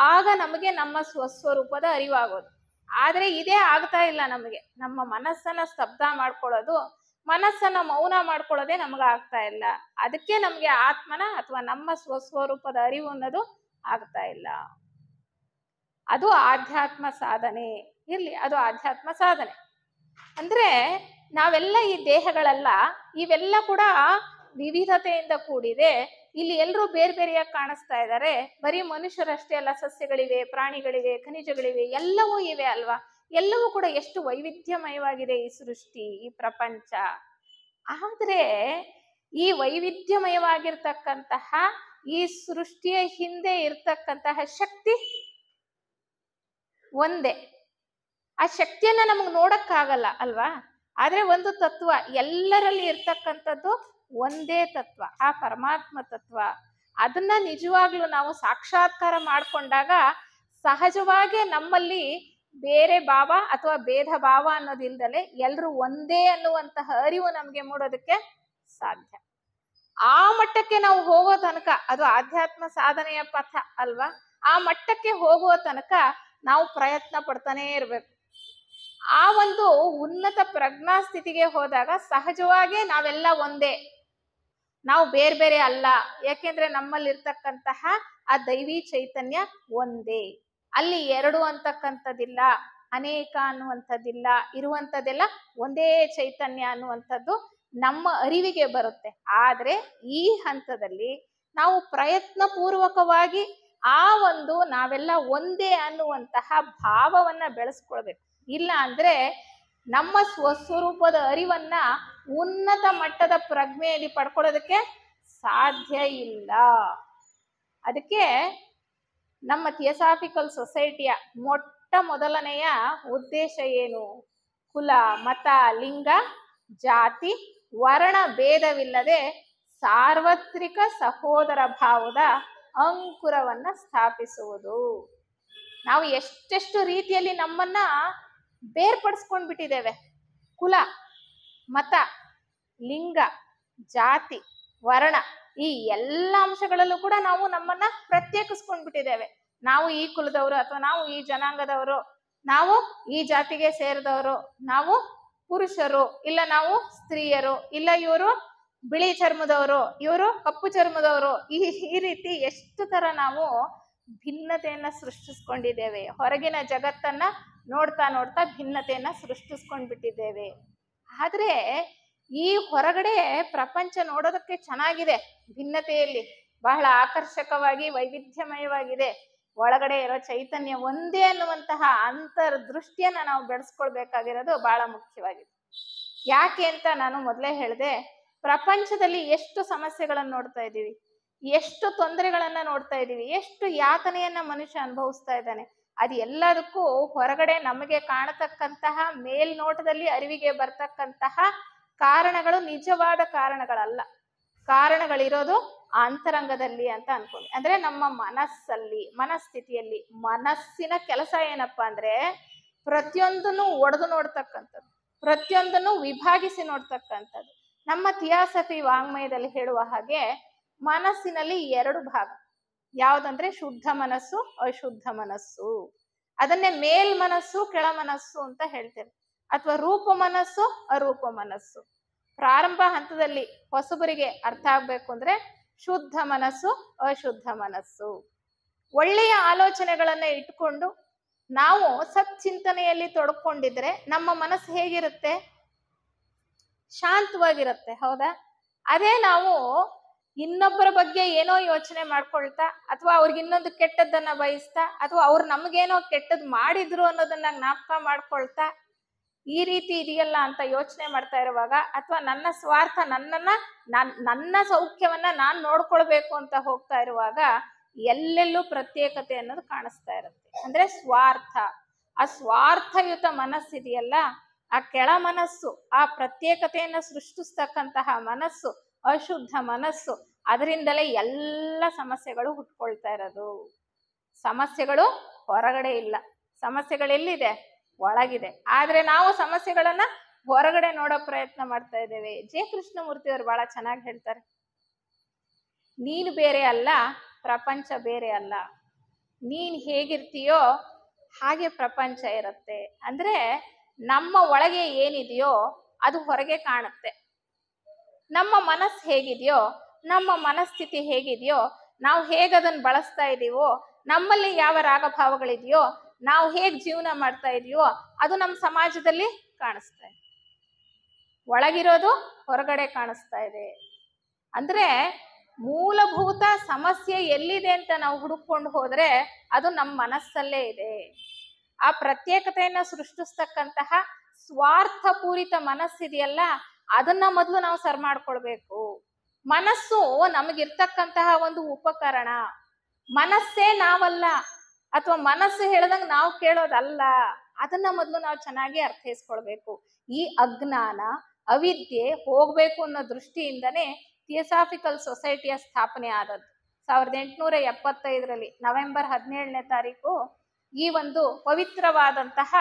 ಆಗ ನಮಗೆ ನಮ್ಮ ಸ್ವಸ್ವರೂಪದ ಅರಿವಾಗೋದು. ಆದ್ರೆ ಇದೇ ಆಗ್ತಾ ಇಲ್ಲ ನಮಗೆ. ನಮ್ಮ ಮನಸ್ಸನ್ನ ಸ್ತಬ್ಧ ಮಾಡ್ಕೊಳ್ಳೋದು, ಮನಸ್ಸನ್ನ ಮೌನ ಮಾಡ್ಕೊಳ್ಳೋದೇ ನಮ್ಗೆ ಆಗ್ತಾ ಇಲ್ಲ. ಅದಕ್ಕೆ ನಮ್ಗೆ ಆತ್ಮನ ಅಥವಾ ನಮ್ಮ ಸ್ವಸ್ವರೂಪದ ಅರಿವು ಅನ್ನೋದು ಆಗ್ತಾ ಇಲ್ಲ. ಅದು ಆಧ್ಯಾತ್ಮ ಸಾಧನೆ. ಇರ್ಲಿ, ಅದು ಆಧ್ಯಾತ್ಮ ಸಾಧನೆ. ಅಂದ್ರೆ ನಾವೆಲ್ಲ ಈ ದೇಹಗಳಲ್ಲ, ಇವೆಲ್ಲ ಕೂಡ ವಿವಿಧತೆಯಿಂದ ಕೂಡಿದೆ. ಇಲ್ಲಿ ಎಲ್ಲರೂ ಬೇರೆ ಬೇರೆಯಾಗಿ ಕಾಣಿಸ್ತಾ ಇದ್ದಾರೆ. ಬರೀ ಮನುಷ್ಯರಷ್ಟೇ ಅಲ್ಲ, ಸಸ್ಯಗಳಿವೆ, ಪ್ರಾಣಿಗಳಿವೆ, ಖನಿಜಗಳಿವೆ, ಎಲ್ಲವೂ ಇವೆ ಅಲ್ವಾ? ಎಲ್ಲವೂ ಕೂಡ ಎಷ್ಟು ವೈವಿಧ್ಯಮಯವಾಗಿದೆ ಈ ಸೃಷ್ಟಿ, ಈ ಪ್ರಪಂಚ. ಆದ್ರೆ ಈ ವೈವಿಧ್ಯಮಯವಾಗಿರ್ತಕ್ಕಂತಹ ಈ ಸೃಷ್ಟಿಯ ಹಿಂದೆ ಇರ್ತಕ್ಕಂತಹ ಶಕ್ತಿ ಒಂದೇ. ಆ ಶಕ್ತಿಯನ್ನ ನಮಗೆ ನೋಡಕ್ಕಾಗಲ್ಲ ಅಲ್ವಾ? ಆದ್ರೆ ಒಂದು ತತ್ವ, ಎಲ್ಲರಲ್ಲಿ ಇರ್ತಕ್ಕಂಥದ್ದು ಒಂದೇ ತತ್ವ, ಆ ಪರಮಾತ್ಮ ತತ್ವ. ಅದನ್ನ ನಿಜವಾಗ್ಲೂ ನಾವು ಸಾಕ್ಷಾತ್ಕಾರ ಮಾಡ್ಕೊಂಡಾಗ ಸಹಜವಾಗಿ ನಮ್ಮಲ್ಲಿ ಬೇರೆ ಭಾವ ಅಥವಾ ಭೇದ ಭಾವ ಅನ್ನೋದಿಲ್ದಲೆ ಎಲ್ಲರೂ ಒಂದೇ ಅನ್ನುವಂತಹ ಅರಿವು ನಮ್ಗೆ ಮೂಡೋದಕ್ಕೆ ಸಾಧ್ಯ. ಆ ಮಟ್ಟಕ್ಕೆ ನಾವು ಹೋಗೋ ತನಕ ಅದು ಆಧ್ಯಾತ್ಮ ಸಾಧನೆಯ ಪಥ ಅಲ್ವಾ? ಆ ಮಟ್ಟಕ್ಕೆ ಹೋಗುವ ತನಕ ನಾವು ಪ್ರಯತ್ನ ಪಡ್ತಾನೆ ಇರ್ಬೇಕು. ಆ ಒಂದು ಉನ್ನತ ಪ್ರಜ್ಞಾ ಸ್ಥಿತಿಗೆ ಹೋದಾಗ ಸಹಜವಾಗಿ ನಾವೆಲ್ಲ ಒಂದೇ, ನಾವು ಬೇರೆ ಬೇರೆ ಅಲ್ಲ. ಯಾಕೆಂದ್ರೆ ನಮ್ಮಲ್ಲಿರ್ತಕ್ಕಂತಹ ಆ ದೈವಿ ಚೈತನ್ಯ ಒಂದೇ. ಅಲ್ಲಿ 2 ಅಂತಕ್ಕಂಥದ್ದಿಲ್ಲ, ಅನೇಕ ಅನ್ನುವಂಥದ್ದಿಲ್ಲ, ಇರುವಂಥದ್ದೆಲ್ಲ ಒಂದೇ ಚೈತನ್ಯ ಅನ್ನುವಂಥದ್ದು ನಮ್ಮ ಅರಿವಿಗೆ ಬರುತ್ತೆ. ಆದ್ರೆ ಈ ಹಂತದಲ್ಲಿ ನಾವು ಪ್ರಯತ್ನ ಪೂರ್ವಕವಾಗಿ ಆ ಒಂದು ನಾವೆಲ್ಲ ಒಂದೇ ಅನ್ನುವಂತಹ ಭಾವವನ್ನ ಬೆಳೆಸ್ಕೊಳ್ಬೇಕು. ಇಲ್ಲ ಅಂದ್ರೆ ನಮ್ಮ ಸ್ವಸ್ವರೂಪದ ಅರಿವನ್ನ ಉನ್ನತ ಮಟ್ಟದ ಪ್ರಜ್ಞೆಯಲ್ಲಿ ಪಡ್ಕೊಳ್ಳೋದಕ್ಕೆ ಸಾಧ್ಯ ಇಲ್ಲ. ಅದಕ್ಕೆ ನಮ್ಮ ಥಿಯೋಸಾಫಿಕಲ್ ಸೊಸೈಟಿಯ ಮೊದಲನೆಯ ಉದ್ದೇಶ ಏನು? ಕುಲ, ಮತ, ಲಿಂಗ, ಜಾತಿ, ವರ್ಣ ಭೇದವಿಲ್ಲದೆ ಸಾರ್ವತ್ರಿಕ ಸಹೋದರ ಭಾವದ ಅಂಕುರವನ್ನ ಸ್ಥಾಪಿಸುವುದು. ನಾವು ಎಷ್ಟೆಷ್ಟು ರೀತಿಯಲ್ಲಿ ನಮ್ಮನ್ನ ಬೇರ್ಪಡಿಸ್ಕೊಂಡ್ ಬಿಟ್ಟಿದ್ದೇವೆ. ಕುಲ, ಮತ, ಲಿಂಗ, ಜಾತಿ, ವರ್ಣ, ಈ ಎಲ್ಲ ಅಂಶಗಳಲ್ಲೂ ಕೂಡ ನಾವು ನಮ್ಮನ್ನ ಪ್ರತ್ಯೇಕಿಸ್ಕೊಂಡ್ ಬಿಟ್ಟಿದ್ದೇವೆ. ನಾವು ಈ ಕುಲದವರು ಅಥವಾ ನಾವು ಈ ಜನಾಂಗದವರು, ನಾವು ಈ ಜಾತಿಗೆ ಸೇರಿದವರು, ನಾವು ಪುರುಷರು, ಇಲ್ಲ ನಾವು ಸ್ತ್ರೀಯರು, ಇಲ್ಲ ಇವರು ಬಿಳಿ ಚರ್ಮದವರು, ಇವರು ಕಪ್ಪು ಚರ್ಮದವರು, ಈ ರೀತಿ ಎಷ್ಟು ತರ ನಾವು ಭಿನ್ನತೆಯನ್ನ ಸೃಷ್ಟಿಸ್ಕೊಂಡಿದ್ದೇವೆ. ಹೊರಗಿನ ಜಗತ್ತನ್ನ ನೋಡ್ತಾ ನೋಡ್ತಾ ಭಿನ್ನತೆಯನ್ನ ಸೃಷ್ಟಿಸ್ಕೊಂಡ್ಬಿಟ್ಟಿದ್ದೇವೆ. ಆದ್ರೆ ಈ ಹೊರಗಡೆ ಪ್ರಪಂಚ ನೋಡೋದಕ್ಕೆ ಚೆನ್ನಾಗಿದೆ, ಭಿನ್ನತೆಯಲ್ಲಿ ಬಹಳ ಆಕರ್ಷಕವಾಗಿ ವೈವಿಧ್ಯಮಯವಾಗಿದೆ. ಒಳಗಡೆ ಇರೋ ಚೈತನ್ಯ ಒಂದೇ ಅನ್ನುವಂತಹ ಅಂತರ್ ದೃಷ್ಟಿಯನ್ನ ನಾವು ಬೆಳೆಸ್ಕೊಳ್ಬೇಕಾಗಿರೋದು ಬಹಳ ಮುಖ್ಯವಾಗಿದೆ. ಯಾಕೆ ಅಂತ ನಾನು ಮೊದಲೇ ಹೇಳಿದೆ, ಪ್ರಪಂಚದಲ್ಲಿ ಎಷ್ಟು ಸಮಸ್ಯೆಗಳನ್ನು ನೋಡ್ತಾ ಇದ್ದೀವಿ, ಎಷ್ಟು ತೊಂದರೆಗಳನ್ನ ನೋಡ್ತಾ ಇದ್ದೀವಿ, ಎಷ್ಟು ಯಾತನೆಯನ್ನ ಮನುಷ್ಯ ಅನುಭವಿಸ್ತಾ ಇದ್ದಾನೆ. ಅದು ಎಲ್ಲದಕ್ಕೂ ಹೊರಗಡೆ ನಮಗೆ ಕಾಣತಕ್ಕಂತಹ ಮೇಲ್ನೋಟದಲ್ಲಿ ಅರಿವಿಗೆ ಬರ್ತಕ್ಕಂತಹ ಕಾರಣಗಳು ನಿಜವಾದ ಕಾರಣಗಳಲ್ಲ. ಕಾರಣಗಳಿರೋದು ಅಂತರಂಗದಲ್ಲಿ ಅಂತ ಅನ್ಕೊಳ್ಳಿ. ಅಂದ್ರೆ ನಮ್ಮ ಮನಸ್ಸಲ್ಲಿ, ಮನಸ್ಥಿತಿಯಲ್ಲಿ. ಮನಸ್ಸಿನ ಕೆಲಸ ಏನಪ್ಪಾ ಅಂದ್ರೆ ಪ್ರತಿಯೊಂದನ್ನು ಒಡೆದು ನೋಡ್ತಕ್ಕಂಥದ್ದು, ಪ್ರತಿಯೊಂದನ್ನು ವಿಭಾಗಿಸಿ ನೋಡ್ತಕ್ಕಂಥದ್ದು. ನಮ್ಮ ಥಿಯಾಸಫಿ ವಾಂಗ್ಮಯದಲ್ಲಿ ಹೇಳುವ ಹಾಗೆ ಮನಸ್ಸಿನಲ್ಲಿ ಎರಡು ಭಾಗ. ಯಾವ್ದಂದ್ರೆ ಶುದ್ಧ ಮನಸ್ಸು, ಅಶುದ್ಧ ಮನಸ್ಸು. ಅದನ್ನೇ ಮೇಲ್ ಮನಸ್ಸು, ಕೆಳ ಮನಸ್ಸು ಅಂತ ಹೇಳ್ತೇವೆ. ಅಥವಾ ರೂಪ ಮನಸ್ಸು, ಅರೂಪ ಮನಸ್ಸು. ಪ್ರಾರಂಭ ಹಂತದಲ್ಲಿ ಹೊಸಬರಿಗೆ ಅರ್ಥ ಆಗ್ಬೇಕು ಅಂದ್ರೆ ಶುದ್ಧ ಮನಸ್ಸು, ಅಶುದ್ಧ ಮನಸ್ಸು. ಒಳ್ಳೆಯ ಆಲೋಚನೆಗಳನ್ನ ಇಟ್ಕೊಂಡು ನಾವು ಸಚ್ಚಿಂತನೆಯಲ್ಲಿ ತೊಡ್ಕೊಂಡಿದ್ರೆ ನಮ್ಮ ಮನಸ್ಸು ಹೇಗಿರುತ್ತೆ? ಶಾಂತವಾಗಿರುತ್ತೆ, ಹೌದಾ? ಅದೇ ನಾವು ಇನ್ನೊಬ್ಬರ ಬಗ್ಗೆ ಏನೋ ಯೋಚನೆ ಮಾಡ್ಕೊಳ್ತಾ, ಅಥವಾ ಅವ್ರಿಗೆ ಇನ್ನೊಂದು ಕೆಟ್ಟದ್ದನ್ನ ಬಯಸ್ತಾ, ಅಥವಾ ಅವ್ರು ನಮಗೇನೋ ಕೆಟ್ಟದ್ ಮಾಡಿದ್ರು ಅನ್ನೋದನ್ನ ಜ್ಞಾಪಕ ಮಾಡ್ಕೊಳ್ತಾ, ಈ ರೀತಿ ಇದೆಯಲ್ಲ ಅಂತ ಯೋಚನೆ ಮಾಡ್ತಾ ಇರುವಾಗ, ಅಥವಾ ನನ್ನ ಸ್ವಾರ್ಥ, ನನ್ನ ಸೌಖ್ಯವನ್ನ ನಾನ್ ನೋಡ್ಕೊಳ್ಬೇಕು ಅಂತ ಹೋಗ್ತಾ ಇರುವಾಗ ಎಲ್ಲೆಲ್ಲೂ ಪ್ರತ್ಯೇಕತೆ ಅನ್ನೋದು ಕಾಣಿಸ್ತಾ ಇರುತ್ತೆ. ಅಂದ್ರೆ ಸ್ವಾರ್ಥ. ಆ ಸ್ವಾರ್ಥಯುತ ಮನಸ್ಸಿದೆಯಲ್ಲ, ಆ ಕೆಳ ಮನಸ್ಸು, ಆ ಪ್ರತ್ಯೇಕತೆಯನ್ನ ಸೃಷ್ಟಿಸ್ತಕ್ಕಂತಹ ಮನಸ್ಸು, ಅಶುದ್ಧ ಮನಸ್ಸು. ಅದರಿಂದಲೇ ಎಲ್ಲ ಸಮಸ್ಯೆಗಳು ಹುಟ್ಕೊಳ್ತಾ ಇರೋದು. ಸಮಸ್ಯೆಗಳು ಹೊರಗಡೆ ಇಲ್ಲ, ಸಮಸ್ಯೆಗಳೆಲ್ಲಿದೆ? ಒಳಗಿದೆ. ಆದ್ರೆ ನಾವು ಸಮಸ್ಯೆಗಳನ್ನ ಹೊರಗಡೆ ನೋಡೋ ಪ್ರಯತ್ನ ಮಾಡ್ತಾ ಇದ್ದೇವೆ. ಜೆ ಕೃಷ್ಣಮೂರ್ತಿ ಅವರು ಬಹಳ ಚೆನ್ನಾಗಿ ಹೇಳ್ತಾರೆ, ನೀನು ಬೇರೆ ಅಲ್ಲ, ಪ್ರಪಂಚ ಬೇರೆ ಅಲ್ಲ. ನೀನ್ ಹೇಗಿರ್ತೀಯೋ ಹಾಗೆ ಪ್ರಪಂಚ ಇರುತ್ತೆ. ಅಂದ್ರೆ ನಮ್ಮ ಒಳಗೆ ಏನಿದೆಯೋ ಅದು ಹೊರಗೆ ಕಾಣುತ್ತೆ. ನಮ್ಮ ಮನಸ್ಸು ಹೇಗಿದೆಯೋ, ನಮ್ಮ ಮನಸ್ಥಿತಿ ಹೇಗಿದೆಯೋ, ನಾವು ಹೇಗದನ್ನು ಬಳಸ್ತಾ ಇದೀವೋ, ನಮ್ಮಲ್ಲಿ ಯಾವ ರಾಗಭಾವಗಳಿದೆಯೋ, ನಾವು ಹೇಗ್ ಜೀವನ ಮಾಡ್ತಾ ಇದೀವೋ ಅದು ನಮ್ಮ ಸಮಾಜದಲ್ಲಿ ಕಾಣಿಸ್ತಾ ಇದೆ. ಒಳಗಿರೋದು ಹೊರಗಡೆ ಕಾಣಿಸ್ತಾ ಇದೆ. ಅಂದ್ರೆ ಮೂಲಭೂತ ಸಮಸ್ಯೆ ಎಲ್ಲಿದೆ ಅಂತ ನಾವು ಹುಡುಕೊಂಡು ಹೋದ್ರೆ ಅದು ನಮ್ಮ ಮನಸ್ಸಲ್ಲೇ ಇದೆ. ಆ ಪ್ರತ್ಯೇಕತೆಯನ್ನ ಸೃಷ್ಟಿಸ್ತಕ್ಕಂತಹ ಸ್ವಾರ್ಥಪೂರಿತ ಮನಸ್ಸಿದೆಯಲ್ಲ, ಅದನ್ನ ಮೊದಲು ನಾವು ಸರಿ ಮಾಡ್ಕೊಳ್ಬೇಕು. ಮನಸ್ಸು ನಮಗಿರ್ತಕ್ಕಂತಹ ಒಂದು ಉಪಕರಣ. ಮನಸ್ಸೇ ನಾವಲ್ಲ, ಅಥವಾ ಮನಸ್ಸು ಹೇಳ್ದಂಗೆ ನಾವು ಕೇಳೋದಲ್ಲ. ಅದನ್ನ ಮೊದಲು ನಾವು ಚೆನ್ನಾಗಿ ಅರ್ಥೈಸ್ಕೊಳ್ಬೇಕು. ಈ ಅಜ್ಞಾನ, ಅವಿದ್ಯೆ ಹೋಗ್ಬೇಕು ಅನ್ನೋ ದೃಷ್ಟಿಯಿಂದನೇ ಥಿಯೋಸಾಫಿಕಲ್ ಸೊಸೈಟಿಯ ಸ್ಥಾಪನೆ ಆದದ್ದು 1875 ನವೆಂಬರ್ 17ನೇ ತಾರೀಕು ಈ ಒಂದು ಪವಿತ್ರವಾದಂತಹ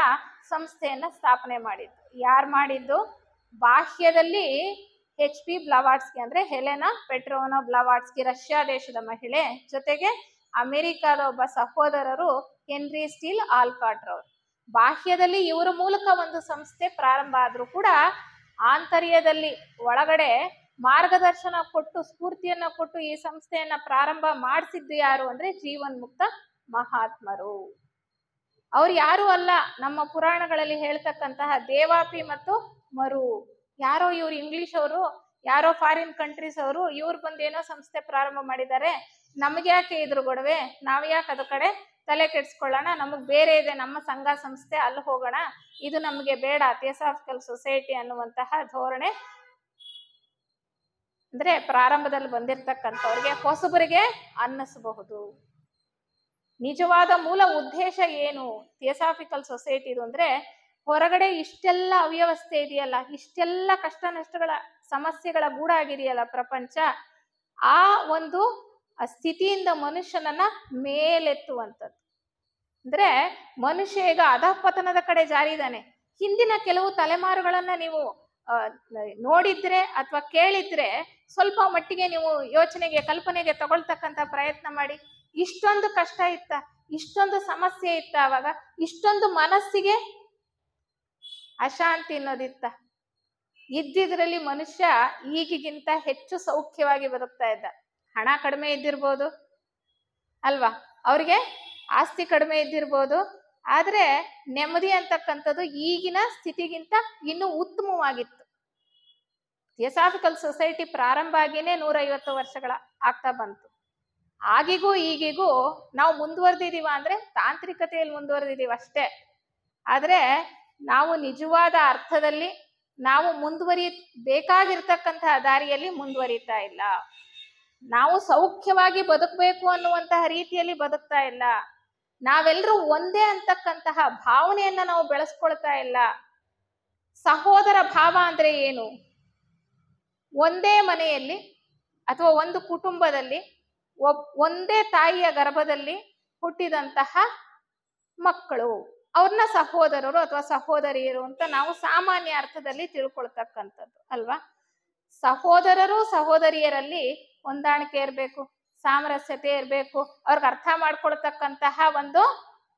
ಸಂಸ್ಥೆಯನ್ನ ಸ್ಥಾಪನೆ ಮಾಡಿದ್ದು. ಯಾರು ಮಾಡಿದ್ದು? ಬಾಹ್ಯದಲ್ಲಿ HP ಬ್ಲವಾಟ್ಸ್ಕಿ, ಅಂದ್ರೆ ಹೆಲೆನಾ ಪೆಟ್ರೋನಾ ಬ್ಲವಾಟ್ಸ್ಕಿ, ರಷ್ಯಾ ದೇಶದ ಮಹಿಳೆ, ಜೊತೆಗೆ ಅಮೆರಿಕಾದ ಒಬ್ಬ ಸಹೋದರರು ಹೆನ್ರಿ ಸ್ಟೀಲ್ ಆಲ್ಕಾಟ್ ರವರು. ಬಾಹ್ಯದಲ್ಲಿ ಇವರ ಮೂಲಕ ಒಂದು ಸಂಸ್ಥೆ ಪ್ರಾರಂಭ ಆದ್ರೂ ಕೂಡ ಆಂತರ್ಯದಲ್ಲಿ ಒಳಗಡೆ ಮಾರ್ಗದರ್ಶನ ಕೊಟ್ಟು, ಸ್ಫೂರ್ತಿಯನ್ನ ಕೊಟ್ಟು ಈ ಸಂಸ್ಥೆಯನ್ನ ಪ್ರಾರಂಭ ಮಾಡಿಸಿದ್ದು ಯಾರು ಅಂದ್ರೆ ಜೀವನ್ಮುಕ್ತ ಮಹಾತ್ಮರು. ಅವ್ರು ಯಾರು ಅಲ್ಲ, ನಮ್ಮ ಪುರಾಣಗಳಲ್ಲಿ ಹೇಳ್ತಕ್ಕಂತಹ ದೇವಾಪಿ ಮತ್ತು ಮರು. ಯಾರೋ ಇವ್ರು ಇಂಗ್ಲಿಷ್ ಅವರು, ಯಾರೋ ಫಾರಿನ್ ಕಂಟ್ರೀಸ್ ಅವರು, ಇವ್ರು ಬಂದೇನೋ ಸಂಸ್ಥೆ ಪ್ರಾರಂಭ ಮಾಡಿದ್ದಾರೆ, ನಮ್ಗೆ ಯಾಕೆ ಇದ್ರ ಗೊಡವೆ, ನಾವ್ ಯಾಕೆ ಅದ ಕಡೆ ತಲೆ ಕೆಡ್ಸ್ಕೊಳ್ಳೋಣ, ನಮಗ್ ಬೇರೆ ಇದೆ ನಮ್ಮ ಸಂಘ ಸಂಸ್ಥೆ, ಅಲ್ಲಿ ಹೋಗೋಣ, ಇದು ನಮ್ಗೆ ಬೇಡ, ಥಿಯೋಸಾಫಿಕಲ್ ಸೊಸೈಟಿ ಅನ್ನುವಂತಹ ಧೋರಣೆ ಅಂದ್ರೆ ಪ್ರಾರಂಭದಲ್ಲಿ ಬಂದಿರ್ತಕ್ಕಂಥವ್ರಿಗೆ, ಹೊಸಬರಿಗೆ ಅನ್ನಿಸಬಹುದು. ನಿಜವಾದ ಮೂಲ ಉದ್ದೇಶ ಏನು ಥಿಯೋಸಾಫಿಕಲ್ ಸೊಸೈಟಿದು ಅಂದ್ರೆ, ಹೊರಗಡೆ ಇಷ್ಟೆಲ್ಲ ಅವ್ಯವಸ್ಥೆ ಇದೆಯಲ್ಲ, ಇಷ್ಟೆಲ್ಲ ಕಷ್ಟ ನಷ್ಟಗಳ ಸಮಸ್ಯೆಗಳ ಗೂಡಾಗಿದೆಯಲ್ಲ ಪ್ರಪಂಚ, ಆ ಒಂದು ಸ್ಥಿತಿಯಿಂದ ಮನುಷ್ಯನನ್ನ ಮೇಲೆತ್ತುವಂಥದ್ದು. ಅಂದ್ರೆ ಮನುಷ್ಯ ಈಗ ಅಧಃಪತನದ ಕಡೆ ಜಾರಿದ್ದಾನೆ. ಹಿಂದಿನ ಕೆಲವು ತಲೆಮಾರುಗಳನ್ನ ನೀವು ನೋಡಿದ್ರೆ ಅಥವಾ ಕೇಳಿದ್ರೆ ಸ್ವಲ್ಪ ಮಟ್ಟಿಗೆ ನೀವು ಯೋಚನೆಗೆ, ಕಲ್ಪನೆಗೆ ತಗೊಳ್ತಕ್ಕಂಥ ಪ್ರಯತ್ನ ಮಾಡಿ. ಇಷ್ಟೊಂದು ಕಷ್ಟ ಇತ್ತ, ಇಷ್ಟೊಂದು ಸಮಸ್ಯೆ ಇತ್ತ, ಅವಾಗ ಇಷ್ಟೊಂದು ಮನಸ್ಸಿಗೆ ಅಶಾಂತಿ ಅನ್ನೋದಿತ್ತ. ಇದ್ದಿದ್ರಲ್ಲಿ ಮನುಷ್ಯ ಈಗಿಗಿಂತ ಹೆಚ್ಚು ಸೌಖ್ಯವಾಗಿ ಬದುಕ್ತಾ ಇದ್ದ. ಹಣ ಕಡಿಮೆ ಇದ್ದಿರ್ಬೋದು ಅಲ್ವಾ, ಅವ್ರಿಗೆ ಆಸ್ತಿ ಕಡಿಮೆ ಇದ್ದಿರ್ಬೋದು, ಆದ್ರೆ ನೆಮ್ಮದಿ ಅಂತಕ್ಕಂಥದ್ದು ಈಗಿನ ಸ್ಥಿತಿಗಿಂತ ಇನ್ನೂ ಉತ್ತಮವಾಗಿತ್ತು. ಥಿಯೋಸಾಫಿಕಲ್ ಸೊಸೈಟಿ ಪ್ರಾರಂಭ ಆಗಿನೇ 150 ವರ್ಷಗಳ ಆಗ್ತಾ ಬಂತು. ಆಗಿಗೂ ಈಗಿಗೂ ನಾವು ಮುಂದುವರೆದಿದೀವ ಅಂದ್ರೆ ತಾಂತ್ರಿಕತೆಯಲ್ಲಿ ಮುಂದುವರೆದಿದೀವಿ ಅಷ್ಟೇ. ಆದ್ರೆ ನಾವು ನಿಜವಾದ ಅರ್ಥದಲ್ಲಿ ನಾವು ಬೇಕಾಗಿರ್ತಕ್ಕಂತಹ ದಾರಿಯಲ್ಲಿ ಮುಂದುವರಿತಾ ಇಲ್ಲ. ನಾವು ಸೌಖ್ಯವಾಗಿ ಬದುಕಬೇಕು ಅನ್ನುವಂತಹ ರೀತಿಯಲ್ಲಿ ಬದುಕ್ತಾ ಇಲ್ಲ. ನಾವೆಲ್ಲರೂ ಒಂದೇ ಅಂತಕ್ಕಂತಹ ಭಾವನೆಯನ್ನ ನಾವು ಬೆಳೆಸ್ಕೊಳ್ತಾ ಇಲ್ಲ. ಸಹೋದರ ಭಾವ ಅಂದ್ರೆ ಏನು? ಒಂದೇ ಮನೆಯಲ್ಲಿ ಅಥವಾ ಒಂದು ಕುಟುಂಬದಲ್ಲಿ ಒಂದೇ ತಾಯಿಯ ಗರ್ಭದಲ್ಲಿ ಹುಟ್ಟಿದಂತಹ ಮಕ್ಕಳು, ಅವ್ರನ್ನ ಸಹೋದರರು ಅಥವಾ ಸಹೋದರಿಯರು ಅಂತ ನಾವು ಸಾಮಾನ್ಯ ಅರ್ಥದಲ್ಲಿ ತಿಳ್ಕೊಳ್ತಕ್ಕಂಥದ್ದು ಅಲ್ವಾ. ಸಹೋದರರು ಸಹೋದರಿಯರಲ್ಲಿ ಹೊಂದಾಣಿಕೆ ಇರಬೇಕು, ಸಾಮರಸ್ಯತೆ ಇರಬೇಕು, ಅವ್ರಿಗೆ ಅರ್ಥ ಮಾಡ್ಕೊಳ್ತಕ್ಕಂತಹ ಒಂದು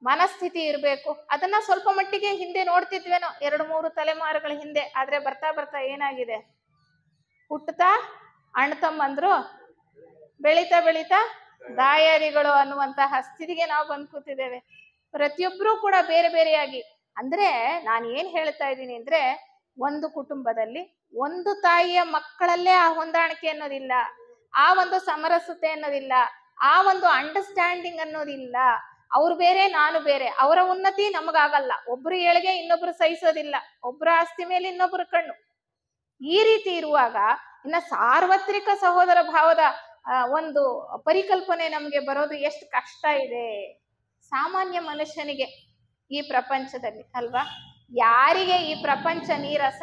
ಮನಸ್ಥಿತಿ ಇರಬೇಕು. ಅದನ್ನ ಸ್ವಲ್ಪ ಮಟ್ಟಿಗೆ ಹಿಂದೆ ನೋಡ್ತಿದ್ವೇನೋ 2-3 ತಲೆಮಾರುಗಳ ಹಿಂದೆ. ಆದ್ರೆ ಬರ್ತಾ ಬರ್ತಾ ಏನಾಗಿದೆ, ಹುಟ್ಟುತ್ತಾ ಅಣ್ಣ ತಮ್ಮಂದ್ರು, ಬೆಳೀತಾ ಬೆಳೀತಾ ದಾಯಾದಿಗಳು ಅನ್ನುವಂತಹ ಸ್ಥಿತಿಗೆ ನಾವು ಬಂದು ಕೂತಿದ್ದೇವೆ. ಪ್ರತಿಯೊಬ್ಬರೂ ಕೂಡ ಬೇರೆ ಬೇರೆಯಾಗಿ. ಅಂದ್ರೆ ನಾನು ಏನ್ ಹೇಳ್ತಾ ಇದ್ದೀನಿ ಅಂದ್ರೆ, ಒಂದು ಕುಟುಂಬದಲ್ಲಿ ಒಂದು ತಾಯಿಯ ಮಕ್ಕಳಲ್ಲೇ ಆ ಹೊಂದಾಣಿಕೆ ಅನ್ನೋದಿಲ್ಲ, ಆ ಒಂದು ಸಮರಸತೆ ಅನ್ನೋದಿಲ್ಲ, ಆ ಒಂದು ಅಂಡರ್ಸ್ಟ್ಯಾಂಡಿಂಗ್ ಅನ್ನೋದಿಲ್ಲ. ಅವ್ರು ಬೇರೆ ನಾನು ಬೇರೆ, ಅವರ ಉನ್ನತಿ ನಮಗಾಗಲ್ಲ, ಒಬ್ರು ಏಳಿಗೆ ಇನ್ನೊಬ್ರು ಸಹಿಸೋದಿಲ್ಲ, ಒಬ್ರ ಆಸ್ತಿ ಮೇಲೆ ಇನ್ನೊಬ್ರು ಕಣ್ಣು. ಈ ರೀತಿ ಇರುವಾಗ ಇನ್ನ ಸಾರ್ವತ್ರಿಕ ಸಹೋದರ ಭಾವದ ಒಂದು ಪರಿಕಲ್ಪನೆ ನಮ್ಗೆ ಬರೋದು ಎಷ್ಟು ಕಷ್ಟ ಇದೆ ಸಾಮಾನ್ಯ ಮನುಷ್ಯನಿಗೆ ಈ ಪ್ರಪಂಚದಲ್ಲಿ, ಅಲ್ವಾ? ಯಾರಿಗೆ ಈ ಪ್ರಪಂಚ ನೀರಸ,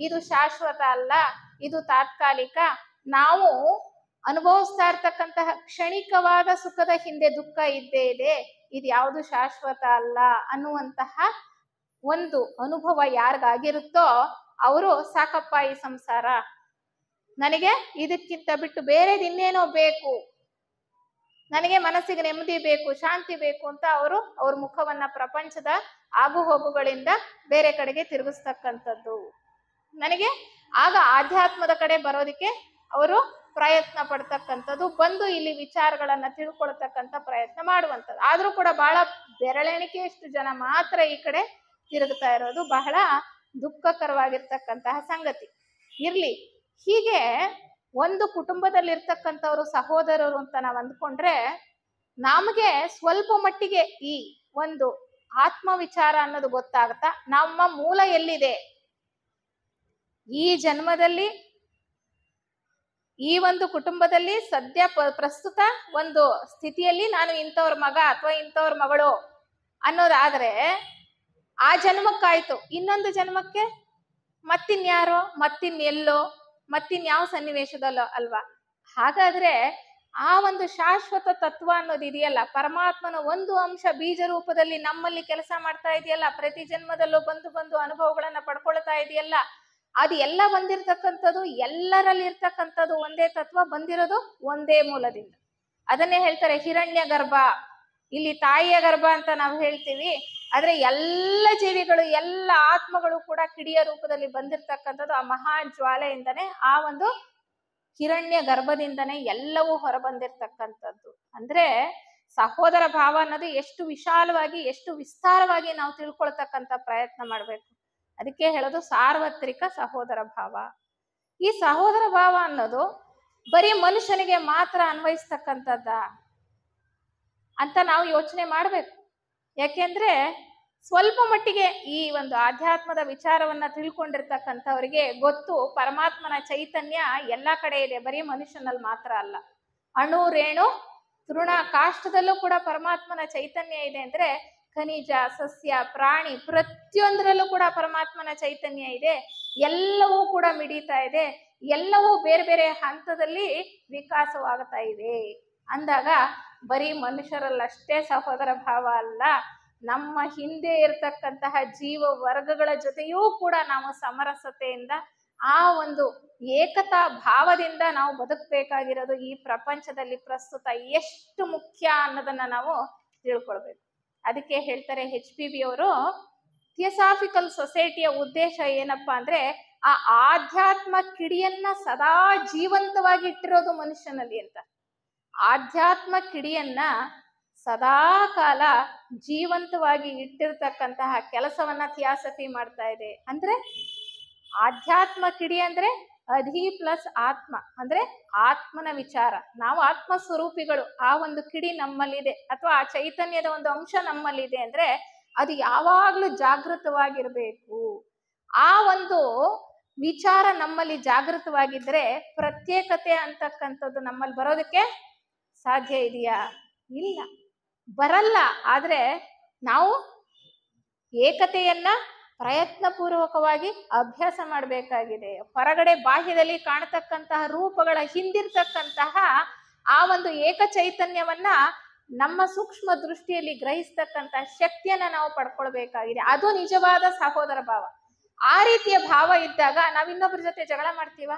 ಇದು ಶಾಶ್ವತ ಅಲ್ಲ, ಇದು ತಾತ್ಕಾಲಿಕ, ನಾವು ಅನುಭವಿಸ್ತಾ ಇರ್ತಕ್ಕಂತಹ ಕ್ಷಣಿಕವಾದ ಸುಖದ ಹಿಂದೆ ದುಃಖ ಇದ್ದೇ ಇದೆ, ಇದು ಯಾವುದು ಶಾಶ್ವತ ಅಲ್ಲ ಅನ್ನುವಂತಹ ಒಂದು ಅನುಭವ ಯಾರಿಗಾಗಿರುತ್ತೋ ಅವರು ಸಾಕಪ್ಪ ಈ ಸಂಸಾರ, ನನಗೆ ಇದಕ್ಕಿಂತ ಬಿಟ್ಟು ಬೇರೆದು ಇನ್ನೇನೋ ಬೇಕು, ನನಗೆ ಮನಸ್ಸಿಗೆ ನೆಮ್ಮದಿ ಬೇಕು, ಶಾಂತಿ ಬೇಕು ಅಂತ ಅವ್ರ ಮುಖವನ್ನ ಪ್ರಪಂಚದ ಆಗು ಹೋಗುಗಳಿಂದ ಬೇರೆ ಕಡೆಗೆ ತಿರುಗಿಸ್ತಕ್ಕಂಥದ್ದು. ನನಗೆ ಆಗ ಆಧ್ಯಾತ್ಮದ ಕಡೆ ಬರೋದಿಕ್ಕೆ ಅವರು ಪ್ರಯತ್ನ ಪಡ್ತಕ್ಕಂಥದ್ದು, ಬಂದು ಇಲ್ಲಿ ವಿಚಾರಗಳನ್ನ ತಿಳ್ಕೊಳ್ತಕ್ಕಂಥ ಪ್ರಯತ್ನ ಮಾಡುವಂಥದ್ದು. ಆದ್ರೂ ಕೂಡ ಬಹಳ ಬೆರಳೆಣಿಕೆಯಷ್ಟು ಜನ ಮಾತ್ರ ಈ ಕಡೆ ತಿರುಗ್ತಾ ಇರೋದು ಬಹಳ ದುಃಖಕರವಾಗಿರ್ತಕ್ಕಂತಹ ಸಂಗತಿ. ಇರ್ಲಿ, ಹೀಗೆ ಒಂದು ಕುಟುಂಬದಲ್ಲಿರ್ತಕ್ಕಂಥವ್ರು ಸಹೋದರರು ಅಂತ ನಾವು ಅಂದ್ಕೊಂಡ್ರೆ ನಮಗೆ ಸ್ವಲ್ಪ ಮಟ್ಟಿಗೆ ಈ ಒಂದು ಆತ್ಮ ವಿಚಾರ ಅನ್ನೋದು ಗೊತ್ತಾಗತ್ತಾ, ನಮ್ಮ ಮೂಲ ಎಲ್ಲಿದೆ, ಈ ಜನ್ಮದಲ್ಲಿ ಈ ಒಂದು ಕುಟುಂಬದಲ್ಲಿ ಸದ್ಯ ಪ್ರಸ್ತುತ ಒಂದು ಸ್ಥಿತಿಯಲ್ಲಿ ನಾನು ಇಂಥವ್ರ ಮಗ ಅಥವಾ ಇಂಥವ್ರ ಮಗಳು ಅನ್ನೋದಾದ್ರೆ ಆ ಜನ್ಮಕ್ಕಾಯ್ತು. ಇನ್ನೊಂದು ಜನ್ಮಕ್ಕೆ ಮತ್ತಿನ್ಯಾರೋ, ಮತ್ತಿನ್ನೆಲ್ಲೋ, ಮತ್ತಿನ್ಯಾವ ಸನ್ನಿವೇಶದಲ್ಲೋ ಅಲ್ವಾ? ಹಾಗಾದ್ರೆ ಆ ಒಂದು ಶಾಶ್ವತ ತತ್ವ ಅನ್ನೋದು ಇದೆಯಲ್ಲ, ಪರಮಾತ್ಮನ ಒಂದು ಅಂಶ ಬೀಜ ರೂಪದಲ್ಲಿ ನಮ್ಮಲ್ಲಿ ಕೆಲಸ ಮಾಡ್ತಾ ಇದೆಯಲ್ಲ, ಪ್ರತಿ ಜನ್ಮದಲ್ಲೂ ಬಂದು ಬಂದು ಅನುಭವಗಳನ್ನ ಪಡ್ಕೊಳ್ತಾ ಇದೆಯಲ್ಲ, ಅದು ಎಲ್ಲ ಬಂದಿರ್ತಕ್ಕಂಥದ್ದು, ಎಲ್ಲರಲ್ಲಿ ಇರ್ತಕ್ಕಂಥದ್ದು ಒಂದೇ ತತ್ವ, ಬಂದಿರೋದು ಒಂದೇ ಮೂಲದಿಂದ. ಅದನ್ನೇ ಹೇಳ್ತಾರೆ ಹಿರಣ್ಯ ಗರ್ಭ. ಇಲ್ಲಿ ತಾಯಿಯ ಗರ್ಭ ಅಂತ ನಾವು ಹೇಳ್ತೀವಿ, ಆದ್ರೆ ಎಲ್ಲ ಜೀವಿಗಳು, ಎಲ್ಲ ಆತ್ಮಗಳು ಕೂಡ ಕಿಡಿಯ ರೂಪದಲ್ಲಿ ಬಂದಿರ್ತಕ್ಕಂಥದ್ದು ಆ ಮಹಾ ಜ್ವಾಲೆಯಿಂದನೇ, ಆ ಒಂದು ಹಿರಣ್ಯ ಗರ್ಭದಿಂದನೇ ಎಲ್ಲವೂ ಹೊರಬಂದಿರ್ತಕ್ಕಂಥದ್ದು. ಅಂದ್ರೆ ಸಹೋದರ ಭಾವ ಅನ್ನೋದು ಎಷ್ಟು ವಿಶಾಲವಾಗಿ, ಎಷ್ಟು ವಿಸ್ತಾರವಾಗಿ ನಾವು ತಿಳ್ಕೊಳ್ತಕ್ಕಂಥ ಪ್ರಯತ್ನ ಮಾಡ್ಬೇಕು. ಅದಕ್ಕೆ ಹೇಳೋದು ಸಾರ್ವತ್ರಿಕ ಸಹೋದರ ಭಾವ. ಈ ಸಹೋದರ ಭಾವ ಅನ್ನೋದು ಬರೀ ಮನುಷ್ಯನಿಗೆ ಮಾತ್ರ ಅನ್ವಯಿಸ್ತಕ್ಕಂಥದ್ದ ಅಂತ ನಾವು ಯೋಚನೆ ಮಾಡ್ಬೇಕು. ಯಾಕೆಂದ್ರೆ ಸ್ವಲ್ಪ ಮಟ್ಟಿಗೆ ಈ ಒಂದು ಆಧ್ಯಾತ್ಮದ ವಿಚಾರವನ್ನ ತಿಳ್ಕೊಂಡಿರ್ತಕ್ಕಂಥವ್ರಿಗೆ ಗೊತ್ತು, ಪರಮಾತ್ಮನ ಚೈತನ್ಯ ಎಲ್ಲಾ ಕಡೆ ಇದೆ, ಬರೀ ಮನುಷ್ಯನಲ್ಲಿ ಮಾತ್ರ ಅಲ್ಲ. ಅಣು ರೇಣು ತೃಣ ಕಾಷ್ಟದಲ್ಲೂ ಕೂಡ ಪರಮಾತ್ಮನ ಚೈತನ್ಯ ಇದೆ. ಅಂದ್ರೆ ಖನಿಜ, ಸಸ್ಯ, ಪ್ರಾಣಿ ಪ್ರತಿಯೊಂದರಲ್ಲೂ ಕೂಡ ಪರಮಾತ್ಮನ ಚೈತನ್ಯ ಇದೆ. ಎಲ್ಲವೂ ಕೂಡ ಮಿಡಿತಾ ಇದೆ, ಎಲ್ಲವೂ ಬೇರೆ ಬೇರೆ ಹಂತದಲ್ಲಿ ವಿಕಾಸವಾಗ್ತಾ ಇದೆ ಅಂದಾಗ ಬರೀ ಮನುಷ್ಯರಲ್ಲಷ್ಟೇ ಸಹೋದರ ಭಾವ ಅಲ್ಲ, ನಮ್ಮ ಹಿಂದೆ ಇರತಕ್ಕಂತಹ ಜೀವ ವರ್ಗಗಳ ಜೊತೆಯೂ ಕೂಡ ನಾವು ಸಮರಸತೆಯಿಂದ, ಆ ಒಂದು ಏಕತಾ ಭಾವದಿಂದ ನಾವು ಬದುಕಬೇಕಾಗಿರೋದು ಈ ಪ್ರಪಂಚದಲ್ಲಿ ಪ್ರಸ್ತುತ ಎಷ್ಟು ಮುಖ್ಯ ಅನ್ನೋದನ್ನ ನಾವು ತಿಳ್ಕೊಳ್ಬೇಕು. ಅದಕ್ಕೆ ಹೇಳ್ತಾರೆ HPB ಅವರು, ಥಿಯೋಸಾಫಿಕಲ್ ಸೊಸೈಟಿಯ ಉದ್ದೇಶ ಏನಪ್ಪಾ ಅಂದ್ರೆ ಆ ಆಧ್ಯಾತ್ಮ ಕಿಡಿಯನ್ನ ಸದಾ ಜೀವಂತವಾಗಿ ಇಟ್ಟಿರೋದು ಮನುಷ್ಯನಲ್ಲಿ ಅಂತ. ಆಧ್ಯಾತ್ಮ ಕಿಡಿಯನ್ನ ಸದಾ ಕಾಲ ಜೀವಂತವಾಗಿ ಇಟ್ಟಿರ್ತಕ್ಕಂತಹ ಕೆಲಸವನ್ನ ಥಿಯಾಸಫಿ ಮಾಡ್ತಾ ಇದೆ. ಅಂದ್ರೆ ಆಧ್ಯಾತ್ಮ ಕಿಡಿ ಅಂದ್ರೆ ಅಧಿ ಪ್ಲಸ್ ಆತ್ಮ, ಅಂದ್ರೆ ಆತ್ಮನ ವಿಚಾರ. ನಾವು ಆತ್ಮ ಸ್ವರೂಪಿಗಳು, ಆ ಒಂದು ಕಿಡಿ ನಮ್ಮಲ್ಲಿದೆ ಅಥವಾ ಆ ಚೈತನ್ಯದ ಒಂದು ಅಂಶ ನಮ್ಮಲ್ಲಿದೆ ಅಂದ್ರೆ ಅದು ಯಾವಾಗ್ಲೂ ಜಾಗೃತವಾಗಿರ್ಬೇಕು. ಆ ಒಂದು ವಿಚಾರ ನಮ್ಮಲ್ಲಿ ಜಾಗೃತವಾಗಿದ್ರೆ ಪ್ರತ್ಯೇಕತೆ ಅಂತಕ್ಕಂಥದ್ದು ನಮ್ಮಲ್ಲಿ ಬರೋದಕ್ಕೆ ಸಾಧ್ಯ ಇದೆಯಾ? ಇಲ್ಲ, ಬರಲ್ಲ. ಆದ್ರೆ ನಾವು ಏಕತೆಯನ್ನ ಪ್ರಯತ್ನ ಪೂರ್ವಕವಾಗಿ ಅಭ್ಯಾಸ ಮಾಡಬೇಕಾಗಿದೆ. ಹೊರಗಡೆ ಬಾಹ್ಯದಲ್ಲಿ ಕಾಣತಕ್ಕಂತಹ ರೂಪಗಳ ಹಿಂದಿರ್ತಕ್ಕಂತಹ ಆ ಒಂದು ಏಕ ಚೈತನ್ಯವನ್ನ ನಮ್ಮ ಸೂಕ್ಷ್ಮ ದೃಷ್ಟಿಯಲ್ಲಿ ಗ್ರಹಿಸ್ತಕ್ಕಂತಹ ಶಕ್ತಿಯನ್ನ ನಾವು ಪಡ್ಕೊಳ್ಬೇಕಾಗಿದೆ. ಅದು ನಿಜವಾದ ಸಹೋದರ ಭಾವ. ಆ ರೀತಿಯ ಭಾವ ಇದ್ದಾಗ ನಾವ್ ಇನ್ನೊಬ್ಬರ ಜೊತೆ ಜಗಳ ಮಾಡ್ತೀವ?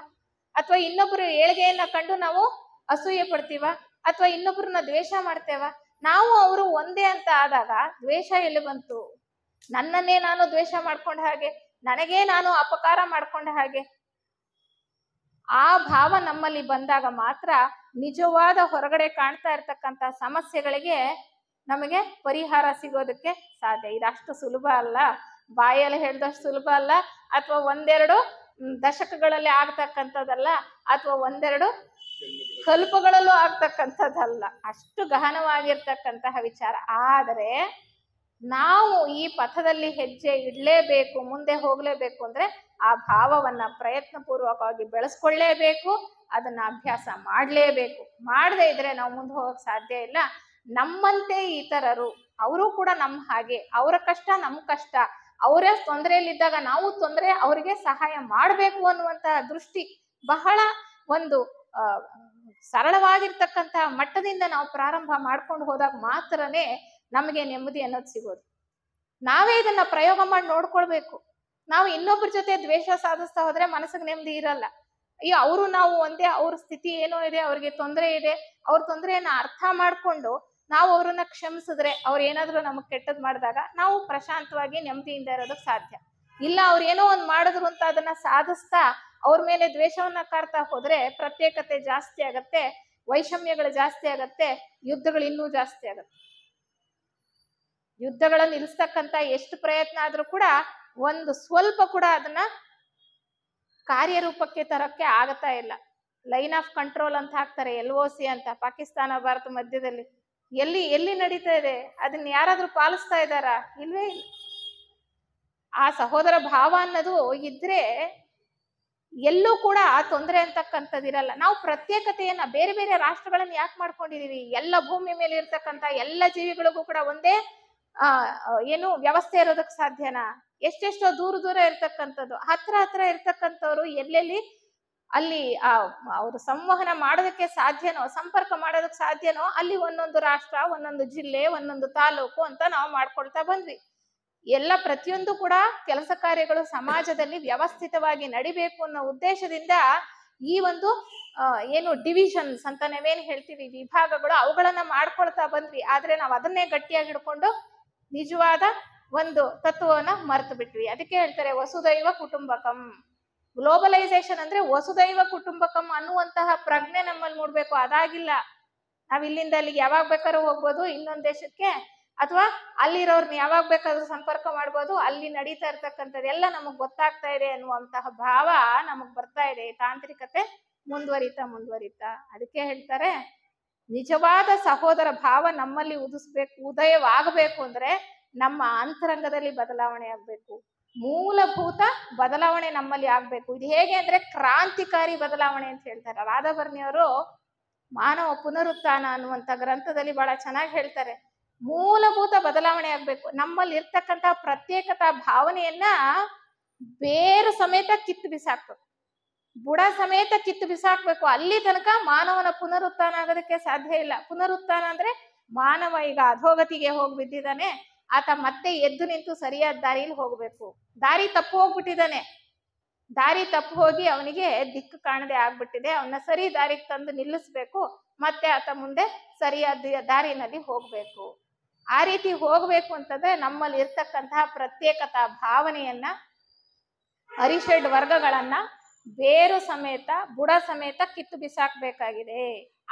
ಅಥವಾ ಇನ್ನೊಬ್ಬರು ಏಳ್ಗೆಯನ್ನ ಕಂಡು ನಾವು ಅಸೂಯೆ ಪಡ್ತೀವ, ಅಥವಾ ಇನ್ನೊಬ್ಬರನ್ನ ದ್ವೇಷ ಮಾಡ್ತೇವ? ನಾವು ಅವರು ಒಂದೇ ಅಂತ ಆದಾಗ ದ್ವೇಷ ಎಲ್ಲಿ ಬಂತು? ನನ್ನನ್ನೇ ನಾನು ದ್ವೇಷ ಮಾಡ್ಕೊಂಡ ಹಾಗೆ, ನನಗೇ ನಾನು ಅಪಕಾರ ಮಾಡ್ಕೊಂಡ ಹಾಗೆ. ಆ ಭಾವ ನಮ್ಮಲ್ಲಿ ಬಂದಾಗ ಮಾತ್ರ ನಿಜವಾದ ಹೊರಗಡೆ ಕಾಣ್ತಾ ಇರ್ತಕ್ಕಂಥ ಸಮಸ್ಯೆಗಳಿಗೆ ನಮಗೆ ಪರಿಹಾರ ಸಿಗೋದಕ್ಕೆ ಸಾಧ್ಯ. ಇದಷ್ಟು ಸುಲಭ ಅಲ್ಲ, ಬಾಯಲ್ಲಿ ಹೇಳಿದಷ್ಟು ಸುಲಭ ಅಲ್ಲ, ಅಥವಾ ಒಂದೆರಡು ದಶಕಗಳಲ್ಲಿ ಆಗ್ತಕ್ಕಂಥದ್ದಲ್ಲ, ಅಥವಾ ಒಂದೆರಡು ಕಲ್ಪಗಳಲ್ಲೂ ಆಗ್ತಕ್ಕಂಥದ್ದಲ್ಲ. ಅಷ್ಟು ಗಹನವಾಗಿರ್ತಕ್ಕಂತಹ ವಿಚಾರ. ಆದರೆ ನಾವು ಈ ಪಥದಲ್ಲಿ ಹೆಜ್ಜೆ ಇಡಲೇಬೇಕು, ಮುಂದೆ ಹೋಗ್ಲೇಬೇಕು ಅಂದ್ರೆ ಆ ಭಾವವನ್ನ ಪ್ರಯತ್ನ ಪೂರ್ವಕವಾಗಿ ಬೆಳೆಸ್ಕೊಳ್ಳೇಬೇಕು, ಅದನ್ನ ಅಭ್ಯಾಸ ಮಾಡಲೇಬೇಕು. ಮಾಡದೇ ಇದ್ರೆ ನಾವು ಮುಂದೆ ಹೋಗಕ್ ಸಾಧ್ಯ ಇಲ್ಲ. ನಮ್ಮಂತೆ ಇತರರು, ಅವರು ಕೂಡ ನಮ್ಮ ಹಾಗೆ, ಅವರ ಕಷ್ಟ ನಮ್ಮ ಕಷ್ಟ, ಅವರೇ ತೊಂದರೆಯಲ್ಲಿದ್ದಾಗ ನಾವು ತೊಂದರೆ ಅವರಿಗೆ ಸಹಾಯ ಮಾಡಬೇಕು ಅನ್ನುವಂತಹ ದೃಷ್ಟಿ ಬಹಳ ಒಂದು ಸರಳವಾಗಿರ್ತಕ್ಕಂತಹ ಮಟ್ಟದಿಂದ ನಾವು ಪ್ರಾರಂಭ ಮಾಡ್ಕೊಂಡು ಹೋದಾಗ ಮಾತ್ರನೇ ನಮಗೆ ನೆಮ್ಮದಿ ಅನ್ನೋದು ಸಿಗೋದು. ನಾವೇ ಇದನ್ನ ಪ್ರಯೋಗ ಮಾಡಿ ನೋಡ್ಕೊಳ್ಬೇಕು. ನಾವು ಇನ್ನೊಬ್ಬರ ಜೊತೆ ದ್ವೇಷ ಸಾಧಿಸ್ತಾ ಹೋದ್ರೆ ಮನಸ್ಸಿಗೆ ನೆಮ್ಮದಿ ಇರಲ್ಲ. ಅಯ್ಯೋ ಅವರು ನಾವು ಒಂದೇ, ಅವ್ರ ಸ್ಥಿತಿ ಏನೋ ಇದೆ, ಅವ್ರಿಗೆ ತೊಂದರೆ ಇದೆ, ಅವ್ರ ತೊಂದರೆಯನ್ನ ಅರ್ಥ ಮಾಡ್ಕೊಂಡು ನಾವು ಅವ್ರನ್ನ ಕ್ಷಮಿಸಿದ್ರೆ, ಅವ್ರು ಏನಾದ್ರು ನಮಗ್ ಕೆಟ್ಟದ್ ಮಾಡಿದಾಗ ನಾವು ಪ್ರಶಾಂತವಾಗಿ ನೆಮ್ಮದಿಯಿಂದ ಇರೋದಕ್ಕೆ ಸಾಧ್ಯ ಇಲ್ಲ. ಅವ್ರು ಏನೋ ಒಂದ್ ಮಾಡಿದ್ರು ಅಂತ ಅದನ್ನ ಸಾಧಿಸ್ತಾ ಅವ್ರ ಮೇಲೆ ದ್ವೇಷವನ್ನ ಕಾರ್ತಾ ಹೋದ್ರೆ ಪ್ರತ್ಯೇಕತೆ ಜಾಸ್ತಿ ಆಗತ್ತೆ, ವೈಷಮ್ಯಗಳು ಜಾಸ್ತಿ ಆಗತ್ತೆ, ಯುದ್ಧಗಳು ಇನ್ನೂ ಜಾಸ್ತಿ ಆಗತ್ತೆ. ಯುದ್ಧಗಳನ್ನು ನಿಲ್ಲಿಸ್ತಕ್ಕಂಥ ಎಷ್ಟು ಪ್ರಯತ್ನ ಆದ್ರೂ ಕೂಡ ಒಂದು ಸ್ವಲ್ಪ ಕೂಡ ಅದನ್ನ ಕಾರ್ಯರೂಪಕ್ಕೆ ತರಕ್ಕೆ ಆಗತ್ತಾ ಇಲ್ಲ. ಲೈನ್ ಆಫ್ ಕಂಟ್ರೋಲ್ ಅಂತ ಹಾಕ್ತಾರೆ, LOC ಅಂತ, ಪಾಕಿಸ್ತಾನ ಭಾರತ ಮಧ್ಯದಲ್ಲಿ. ಎಲ್ಲಿ ನಡೀತಾ ಇದೆ? ಅದನ್ನ ಯಾರಾದ್ರೂ ಪಾಲಿಸ್ತಾ ಇದ್ದಾರಾ? ಇಲ್ವೇ ಇಲ್ಲ. ಆ ಸಹೋದರ ಭಾವ ಅನ್ನೋದು ಇದ್ರೆ ಎಲ್ಲೂ ಕೂಡ ತೊಂದರೆ ಅಂತಕ್ಕಂಥದ್ದಿರಲ್ಲ. ನಾವು ಪ್ರತ್ಯೇಕತೆಯನ್ನ, ಬೇರೆ ಬೇರೆ ರಾಷ್ಟ್ರಗಳನ್ನ ಯಾಕೆ ಮಾಡ್ಕೊಂಡಿದೀವಿ? ಎಲ್ಲ ಭೂಮಿ ಮೇಲೆ ಇರ್ತಕ್ಕಂಥ ಎಲ್ಲ ಜೀವಿಗಳಿಗೂ ಕೂಡ ಒಂದೇ ಏನು ವ್ಯವಸ್ಥೆ ಇರೋದಕ್ಕೆ ಸಾಧ್ಯನಾ? ಎಷ್ಟೆಷ್ಟೋ ದೂರ ದೂರ ಇರ್ತಕ್ಕಂಥದ್ದು, ಹತ್ರ ಇರ್ತಕ್ಕಂಥವ್ರು ಎಲ್ಲೆಲ್ಲಿ ಅಲ್ಲಿ ಅವರು ಸಂವಹನ ಮಾಡೋದಕ್ಕೆ ಸಾಧ್ಯನೋ, ಸಂಪರ್ಕ ಮಾಡೋದಕ್ಕೆ ಸಾಧ್ಯನೋ, ಅಲ್ಲಿ ಒಂದೊಂದು ರಾಷ್ಟ್ರ, ಒಂದೊಂದು ಜಿಲ್ಲೆ, ಒಂದೊಂದು ತಾಲೂಕು ಅಂತ ನಾವು ಮಾಡ್ಕೊಳ್ತಾ ಬಂದ್ವಿ. ಎಲ್ಲ ಪ್ರತಿಯೊಂದು ಕೂಡ ಕೆಲಸ ಕಾರ್ಯಗಳು ಸಮಾಜದಲ್ಲಿ ವ್ಯವಸ್ಥಿತವಾಗಿ ನಡಿಬೇಕು ಅನ್ನೋ ಉದ್ದೇಶದಿಂದ ಈ ಒಂದು ಏನು ಡಿವಿಷನ್ಸ್ ಅಂತ ನಾವೇನ್ ಹೇಳ್ತೀವಿ, ವಿಭಾಗಗಳು, ಅವುಗಳನ್ನ ಮಾಡ್ಕೊಳ್ತಾ ಬಂದ್ವಿ. ಆದ್ರೆ ನಾವು ಅದನ್ನೇ ಗಟ್ಟಿಯಾಗಿ ಹಿಡ್ಕೊಂಡು ನಿಜವಾದ ಒಂದು ತತ್ವವನ್ನ ಮರೆತು ಬಿಟ್ವಿ. ಅದಕ್ಕೆ ಹೇಳ್ತಾರೆ ವಸುದೈವ ಕುಟುಂಬಕಂ. ಗ್ಲೋಬಲೈಸೇಷನ್ ಅಂದ್ರೆ ವಸುದೈವ ಕುಟುಂಬಕಂ ಅನ್ನುವಂತಹ ಪ್ರಜ್ಞೆ ನಮ್ಮಲ್ಲಿ ಮೂಡ್ಬೇಕು. ಅದಾಗಿಲ್ಲ. ನಾವ್ ಇಲ್ಲಿಂದ ಅಲ್ಲಿಗೆ ಯಾವಾಗ ಬೇಕಾದ್ರೂ ಹೋಗ್ಬೋದು, ಇನ್ನೊಂದ್ ದೇಶಕ್ಕೆ, ಅಥವಾ ಅಲ್ಲಿರೋರ್ನ ಯಾವಾಗ ಬೇಕಾದ್ರೂ ಸಂಪರ್ಕ ಮಾಡ್ಬೋದು, ಅಲ್ಲಿ ನಡೀತಾ ಇರ್ತಕ್ಕಂಥದ್ದೆಲ್ಲ ನಮಗ್ ಗೊತ್ತಾಗ್ತಾ ಇದೆ ಅನ್ನುವಂತಹ ಭಾವ ನಮಗ್ ಬರ್ತಾ ಇದೆ. ತಾಂತ್ರಿಕತೆ ಮುಂದುವರಿತಾ ಅದಕ್ಕೆ ಹೇಳ್ತಾರೆ ನಿಜವಾದ ಸಹೋದರ ಭಾವ ನಮ್ಮಲ್ಲಿ ಉದಯವಾಗಬೇಕು ಅಂದ್ರೆ ನಮ್ಮ ಅಂತರಂಗದಲ್ಲಿ ಬದಲಾವಣೆ ಆಗ್ಬೇಕು, ಮೂಲಭೂತ ಬದಲಾವಣೆ ನಮ್ಮಲ್ಲಿ ಆಗ್ಬೇಕು. ಇದು ಹೇಗೆ ಅಂದ್ರೆ ಕ್ರಾಂತಿಕಾರಿ ಬದಲಾವಣೆ ಅಂತ ಹೇಳ್ತಾರೆ. ರಾಧಾಬರ್ನಿಯವರು ಮಾನವ ಪುನರುತ್ಥಾನ ಅನ್ನುವಂಥ ಗ್ರಂಥದಲ್ಲಿ ಬಹಳ ಚೆನ್ನಾಗಿ ಹೇಳ್ತಾರೆ. ಮೂಲಭೂತ ಬದಲಾವಣೆ ಆಗ್ಬೇಕು. ನಮ್ಮಲ್ಲಿ ಇರ್ತಕ್ಕಂಥ ಪ್ರತ್ಯೇಕತಾ ಭಾವನೆಯನ್ನ ಬೇರು ಸಮೇತ ಕಿತ್ತು ಬಿಸಾಕ್ಬೇಕು, ಬುಡ ಸಮೇತ ಕಿತ್ತು ಬಿಸಾಕ್ಬೇಕು. ಅಲ್ಲಿ ತನಕ ಮಾನವನ ಪುನರುತ್ಥಾನ ಆಗೋದಕ್ಕೆ ಸಾಧ್ಯ ಇಲ್ಲ. ಪುನರುತ್ಥಾನ ಅಂದ್ರೆ ಮಾನವ ಈಗ ಅಧೋಗತಿಗೆ ಹೋಗಿ ಬಿದ್ದಿದ್ದಾನೆ, ಆತ ಮತ್ತೆ ಎದ್ದು ನಿಂತು ಸರಿಯಾದ ದಾರಿಯಲ್ಲಿ ಹೋಗ್ಬೇಕು. ದಾರಿ ತಪ್ಪು ಹೋಗ್ಬಿಟ್ಟಿದ್ದಾನೆ, ದಾರಿ ತಪ್ಪು ಹೋಗಿ ಅವನಿಗೆ ದಿಕ್ಕು ಕಾಣದೆ ಆಗ್ಬಿಟ್ಟಿದೆ. ಅವನ್ನ ಸರಿ ದಾರಿಗೆ ತಂದು ನಿಲ್ಲಿಸ್ಬೇಕು, ಮತ್ತೆ ಆತ ಮುಂದೆ ಸರಿಯಾದ ದಾರಿನಲ್ಲಿ ಹೋಗ್ಬೇಕು. ಆ ರೀತಿ ಹೋಗ್ಬೇಕು ಅಂತಂದ್ರೆ ನಮ್ಮಲ್ಲಿ ಇರ್ತಕ್ಕಂತಹ ಪ್ರತ್ಯೇಕತಾ ಭಾವನೆಯನ್ನ, ಅರಿಷಡ್ ವರ್ಗಗಳನ್ನ ಬೇರು ಸಮೇತ ಬುಡ ಸಮೇತ ಕಿತ್ತು ಬಿಸಾಕ್ಬೇಕಾಗಿದೆ.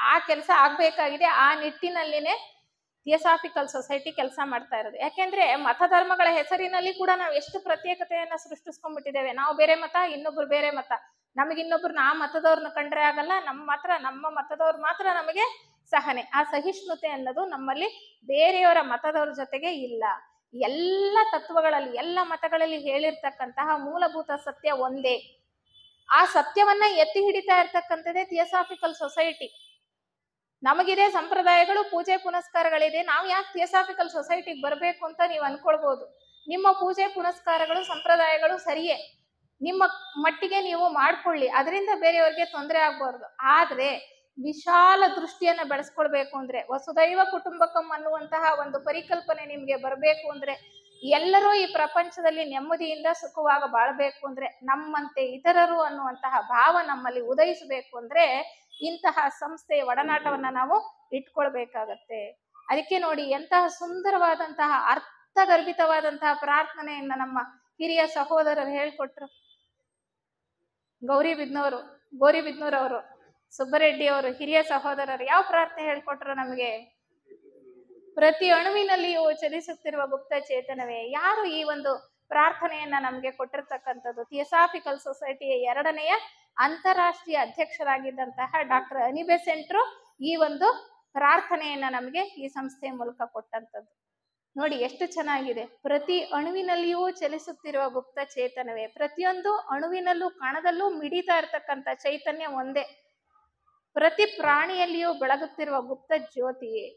ಆ ಕೆಲಸ ಆಗ್ಬೇಕಾಗಿದೆ. ಆ ನಿಟ್ಟಿನಲ್ಲಿನೇ ಥಿಯೋಸಾಫಿಕಲ್ ಸೊಸೈಟಿ ಕೆಲಸ ಮಾಡ್ತಾ ಇರೋದು. ಯಾಕೆಂದ್ರೆ ಮತಧರ್ಮಗಳ ಹೆಸರಿನಲ್ಲಿ ಕೂಡ ನಾವು ಎಷ್ಟು ಪ್ರತ್ಯೇಕತೆಯನ್ನ ಸೃಷ್ಟಿಸ್ಕೊಂಡ್ಬಿಟ್ಟಿದ್ದೇವೆ. ನಾವು ಬೇರೆ ಮತ, ಇನ್ನೊಬ್ರು ಬೇರೆ ಮತ, ನಮಗಿನ್ನೊಬ್ರನ್ನ ಆ ಮತದವ್ರನ್ನ ಕಂಡ್ರೆ ಆಗಲ್ಲ, ನಮ್ಮ ಮತದವ್ರು ಮಾತ್ರ ನಮಗೆ ಸಹನೆ. ಆ ಸಹಿಷ್ಣುತೆ ಅನ್ನೋದು ನಮ್ಮಲ್ಲಿ ಬೇರೆಯವರ ಮತದವ್ರ ಜೊತೆಗೆ ಇಲ್ಲ. ಎಲ್ಲ ತತ್ವಗಳಲ್ಲಿ, ಎಲ್ಲ ಮತಗಳಲ್ಲಿ ಹೇಳಿರ್ತಕ್ಕಂತಹ ಮೂಲಭೂತ ಸತ್ಯ ಒಂದೇ. ಆ ಸತ್ಯವನ್ನ ಎತ್ತಿ ಹಿಡಿತಾ ಇರ್ತಕ್ಕಂಥದ್ದೇ ಥಿಯೋಸಾಫಿಕಲ್ ಸೊಸೈಟಿ. ನಮಗಿದೆ ಸಂಪ್ರದಾಯಗಳು, ಪೂಜೆ ಪುನಸ್ಕಾರಗಳಿದೆ, ನಾವು ಯಾಕೆ ಥಿಯೋಸಾಫಿಕಲ್ ಸೊಸೈಟಿಗೆ ಬರಬೇಕು ಅಂತ ನೀವು ಅನ್ಕೊಳ್ಬೋದು. ನಿಮ್ಮ ಪೂಜೆ ಪುನಸ್ಕಾರಗಳು ಸಂಪ್ರದಾಯಗಳು ಸರಿಯೇ, ನಿಮ್ಮ ಮಟ್ಟಿಗೆ ನೀವು ಮಾಡ್ಕೊಳ್ಳಿ, ಅದರಿಂದ ಬೇರೆಯವ್ರಿಗೆ ತೊಂದರೆ ಆಗ್ಬಾರ್ದು. ಆದ್ರೆ ವಿಶಾಲ ದೃಷ್ಟಿಯನ್ನ ಬೆಳೆಸ್ಕೊಳ್ಬೇಕು ಅಂದ್ರೆ, ವಸುದೈವ ಕುಟುಂಬಕಂ ಅನ್ನುವಂತಹ ಒಂದು ಪರಿಕಲ್ಪನೆ ನಿಮ್ಗೆ ಬರಬೇಕು ಅಂದ್ರೆ, ಎಲ್ಲರೂ ಈ ಪ್ರಪಂಚದಲ್ಲಿ ನೆಮ್ಮದಿಯಿಂದ ಸುಖವಾಗಿ ಬಾಳ್ಬೇಕು ಅಂದ್ರೆ, ನಮ್ಮಂತೆ ಇತರರು ಅನ್ನುವಂತಹ ಭಾವ ನಮ್ಮಲ್ಲಿ ಉದಯಿಸಬೇಕು ಅಂದ್ರೆ ಇಂತಹ ಸಂಸ್ಥೆಯ ಒಡನಾಟವನ್ನ ನಾವು ಇಟ್ಕೊಳ್ಬೇಕಾಗತ್ತೆ. ಅದಕ್ಕೆ ನೋಡಿ ಎಂತಹ ಸುಂದರವಾದಂತಹ ಅರ್ಥಗರ್ಭಿತವಾದಂತಹ ಪ್ರಾರ್ಥನೆಯನ್ನ ನಮ್ಮ ಹಿರಿಯ ಸಹೋದರರು ಹೇಳ್ಕೊಟ್ರು. ಗೌರಿಬಿದ್ನೂರವರು, ಸುಬ್ಬರೆಡ್ಡಿ ಅವರು, ಹಿರಿಯ ಸಹೋದರರು ಯಾವ ಪ್ರಾರ್ಥನೆ ಹೇಳ್ಕೊಟ್ರು ನಮಗೆ? ಪ್ರತಿ ಅಣುವಿನಲ್ಲಿಯೂ ಚಲಿಸುತ್ತಿರುವ ಗುಪ್ತ ಚೇತನವೇ. ಯಾರು ಈ ಒಂದು ಪ್ರಾರ್ಥನೆಯನ್ನ ನಮ್ಗೆ ಕೊಟ್ಟಿರ್ತಕ್ಕಂಥದ್ದು? ಥಿಯೋಸಾಫಿಕಲ್ ಸೊಸೈಟಿಯ 2ನೆಯ ಅಂತಾರಾಷ್ಟ್ರೀಯ ಅಧ್ಯಕ್ಷರಾಗಿದ್ದಂತಹ ಡಾಕ್ಟರ್ ಅನಿ ಬೆಸೆಂಟ್ರು ಈ ಒಂದು ಪ್ರಾರ್ಥನೆಯನ್ನ ನಮಗೆ ಈ ಸಂಸ್ಥೆಯ ಮೂಲಕ ಕೊಟ್ಟಂಥದ್ದು. ನೋಡಿ ಎಷ್ಟು ಚೆನ್ನಾಗಿದೆ. ಪ್ರತಿ ಅಣುವಿನಲ್ಲಿಯೂ ಚಲಿಸುತ್ತಿರುವ ಗುಪ್ತ ಚೇತನವೇ. ಪ್ರತಿಯೊಂದು ಅಣುವಿನಲ್ಲೂ ಕಣದಲ್ಲೂ ಮಿಡಿತಾ ಇರ್ತಕ್ಕಂಥ ಚೈತನ್ಯ ಒಂದೇ. ಪ್ರತಿ ಪ್ರಾಣಿಯಲ್ಲಿಯೂ ಬೆಳಗುತ್ತಿರುವ ಗುಪ್ತ ಜ್ಯೋತಿಯೇ.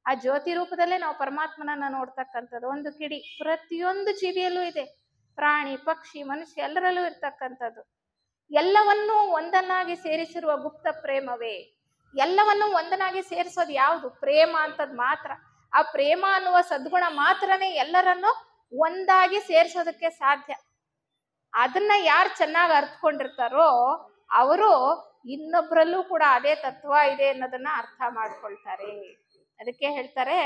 ಆ ಜ್ಯೋತಿ ರೂಪದಲ್ಲೇ ನಾವು ಪರಮಾತ್ಮನನ್ನ ನೋಡ್ತಕ್ಕಂಥದ್ದು. ಒಂದು ಕಿಡಿ ಪ್ರತಿಯೊಂದು ಜೀವಿಯಲ್ಲೂ ಇದೆ. ಪ್ರಾಣಿ, ಪಕ್ಷಿ, ಮನುಷ್ಯ ಎಲ್ಲರಲ್ಲೂ ಇರ್ತಕ್ಕಂಥದ್ದು. ಎಲ್ಲವನ್ನೂ ಒಂದನ್ನಾಗಿ ಸೇರಿಸಿರುವ ಗುಪ್ತ ಪ್ರೇಮವೇ. ಎಲ್ಲವನ್ನೂ ಒಂದನ್ನಾಗಿ ಸೇರಿಸೋದು ಯಾವುದು? ಪ್ರೇಮ ಅಂತದ್ ಮಾತ್ರ. ಆ ಪ್ರೇಮ ಅನ್ನುವ ಸದ್ಗುಣ ಮಾತ್ರನೇ ಎಲ್ಲರನ್ನು ಒಂದಾಗಿ ಸೇರಿಸೋದಕ್ಕೆ ಸಾಧ್ಯ. ಅದನ್ನ ಯಾರು ಚೆನ್ನಾಗಿ ಅರ್ಥಕೊಂಡಿರ್ತಾರೋ ಅವರು ಇನ್ನೊಬ್ಬರಲ್ಲೂ ಕೂಡ ಅದೇ ತತ್ವ ಇದೆ ಅನ್ನೋದನ್ನ ಅರ್ಥ ಮಾಡ್ಕೊಳ್ತಾರೆ. ಅದಕ್ಕೆ ಹೇಳ್ತಾರೆ,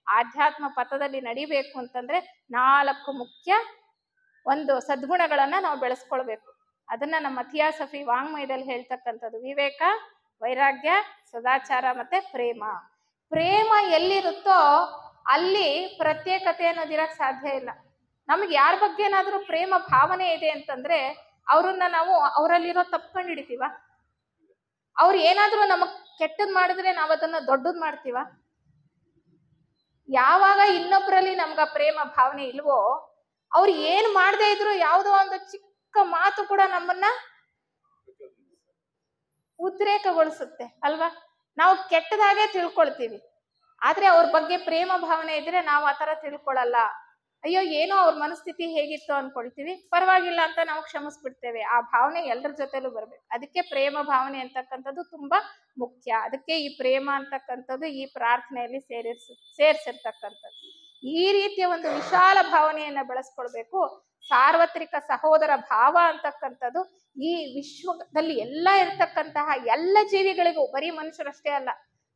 ಆಧ್ಯಾತ್ಮ ಪಥದಲ್ಲಿ ನಡಿಬೇಕು ಅಂತಂದ್ರೆ 4 ಮುಖ್ಯ ಒಂದು ಸದ್ಗುಣಗಳನ್ನ ನಾವು ಬೆಳೆಸ್ಕೊಳ್ಬೇಕು. ಅದನ್ನ ನಮ್ಮ ಥಿಯಾಸಫಿ ವಾಂಗ್ಮಯದಲ್ಲಿ ಹೇಳ್ತಕ್ಕಂಥದ್ದು ವಿವೇಕ, ವೈರಾಗ್ಯ, ಸದಾಚಾರ ಮತ್ತೆ ಪ್ರೇಮ. ಪ್ರೇಮ ಎಲ್ಲಿರುತ್ತೋ ಅಲ್ಲಿ ಪ್ರತ್ಯೇಕತೆ ಅನ್ನೋದಿರಕ್ ಸಾಧ್ಯ ಇಲ್ಲ. ನಮ್ಗೆ ಯಾರ ಬಗ್ಗೆ ಏನಾದ್ರೂ ಪ್ರೇಮ ಭಾವನೆ ಇದೆ ಅಂತಂದ್ರೆ ಅವ್ರನ್ನ ನಾವು ಅವರಲ್ಲಿರೋ ತಪ್ಪು ಕಂಡು ಹಿಡಿತೀವ. ಅವ್ರು ಏನಾದ್ರೂ ನಮಗ್ ಕೆಟ್ಟದ್ ಮಾಡಿದ್ರೆ ನಾವು ಅದನ್ನ ದೊಡ್ಡದ್ ಮಾಡ್ತೀವ. ಯಾವಾಗ ಇನ್ನೊಬ್ಬರಲ್ಲಿ ನಮ್ಗ ಪ್ರೇಮ ಭಾವನೆ ಇಲ್ವೋ, ಅವ್ರು ಏನ್ ಮಾಡದೇ ಇದ್ರು ಯಾವುದೋ ಒಂದು ಚಿಕ್ಕ ಮಾತು ಕೂಡ ನಮ್ಮನ್ನ ಉದ್ರೇಕಗೊಳಿಸುತ್ತೆ ಅಲ್ವಾ? ನಾವು ಕೆಟ್ಟದಾಗೆ ತಿಳ್ಕೊಳ್ತೀವಿ. ಆದ್ರೆ ಅವ್ರ ಬಗ್ಗೆ ಪ್ರೇಮ ಭಾವನೆ ಇದ್ರೆ ನಾವು ಆತರ ತಿಳ್ಕೊಳಲ್ಲ. ಅಯ್ಯೋ ಏನೋ ಅವ್ರ ಮನಸ್ಥಿತಿ ಹೇಗಿತ್ತು ಅನ್ಕೊಳ್ತೀವಿ, ಪರವಾಗಿಲ್ಲ ಅಂತ ನಾವು ಕ್ಷಮಿಸ್ಬಿಡ್ತೇವೆ. ಆ ಭಾವನೆ ಎಲ್ಲರ ಜೊತೆಲೂ ಬರ್ಬೇಕು. ಅದಕ್ಕೆ ಪ್ರೇಮ ಭಾವನೆ ಅಂತಕ್ಕಂಥದ್ದು ತುಂಬಾ ಮುಖ್ಯ. ಅದಕ್ಕೆ ಈ ಪ್ರೇಮ ಅಂತಕ್ಕಂಥದ್ದು ಈ ಪ್ರಾರ್ಥನೆಯಲ್ಲಿ ಸೇರಿಸಿರ್ತಕ್ಕಂಥದ್ದು. ಈ ರೀತಿಯ ಒಂದು ವಿಶಾಲ ಭಾವನೆಯನ್ನ ಬೆಳೆಸ್ಕೊಳ್ಬೇಕು. ಸಾರ್ವತ್ರಿಕ ಸಹೋದರ ಭಾವ ಅಂತಕ್ಕಂಥದ್ದು ಈ ವಿಶ್ವದಲ್ಲಿ ಎಲ್ಲ ಇರ್ತಕ್ಕಂತಹ ಎಲ್ಲ ಜೀವಿಗಳಿಗೂ, ಬರೀ ಮನುಷ್ಯರಷ್ಟೇ ಅಲ್ಲ,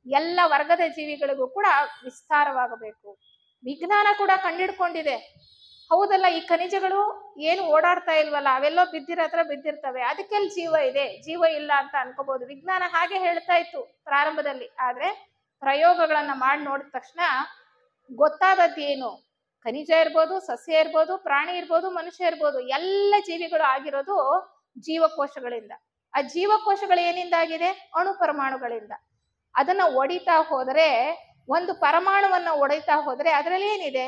ಎಲ್ಲ ವರ್ಗದ ಜೀವಿಗಳಿಗೂ ಕೂಡ ವಿಸ್ತಾರವಾಗಬೇಕು. ವಿಜ್ಞಾನ ಕೂಡ ಕಂಡಿಡ್ಕೊಂಡಿದೆ, ಹೌದಲ್ಲ, ಈ ಖನಿಜಗಳು ಏನು ಓಡಾಡ್ತಾ ಇಲ್ವಲ್ಲ, ಅವೆಲ್ಲೋ ಬಿದ್ದಿರ್ತವೆ, ಅದಕ್ಕೆಲ್ಲಿ ಜೀವ ಇದೆ, ಜೀವ ಇಲ್ಲ ಅಂತ ಅನ್ಕೋಬಹುದು. ವಿಜ್ಞಾನ ಹಾಗೆ ಹೇಳ್ತಾ ಇತ್ತು ಪ್ರಾರಂಭದಲ್ಲಿ. ಆದ್ರೆ ಪ್ರಯೋಗಗಳನ್ನ ಮಾಡಿ ನೋಡಿದ ತಕ್ಷಣ ಗೊತ್ತಾದದ್ದು ಏನು? ಖನಿಜ ಇರ್ಬೋದು, ಸಸ್ಯ ಇರ್ಬೋದು, ಪ್ರಾಣಿ ಇರ್ಬೋದು, ಮನುಷ್ಯ ಇರ್ಬೋದು, ಎಲ್ಲ ಜೀವಿಗಳು ಆಗಿರೋದು ಜೀವಕೋಶಗಳಿಂದ. ಆ ಜೀವಕೋಶಗಳು ಏನಿಂದ ಆಗಿದೆ? ಅಣು ಪರಮಾಣುಗಳಿಂದ. ಅದನ್ನ ಒಡಿತಾ ಹೋದರೆ, ಒಂದು ಪರಮಾಣುವನ್ನ ಒಡಿತಾ ಹೋದ್ರೆ ಅದರಲ್ಲಿ ಏನಿದೆ?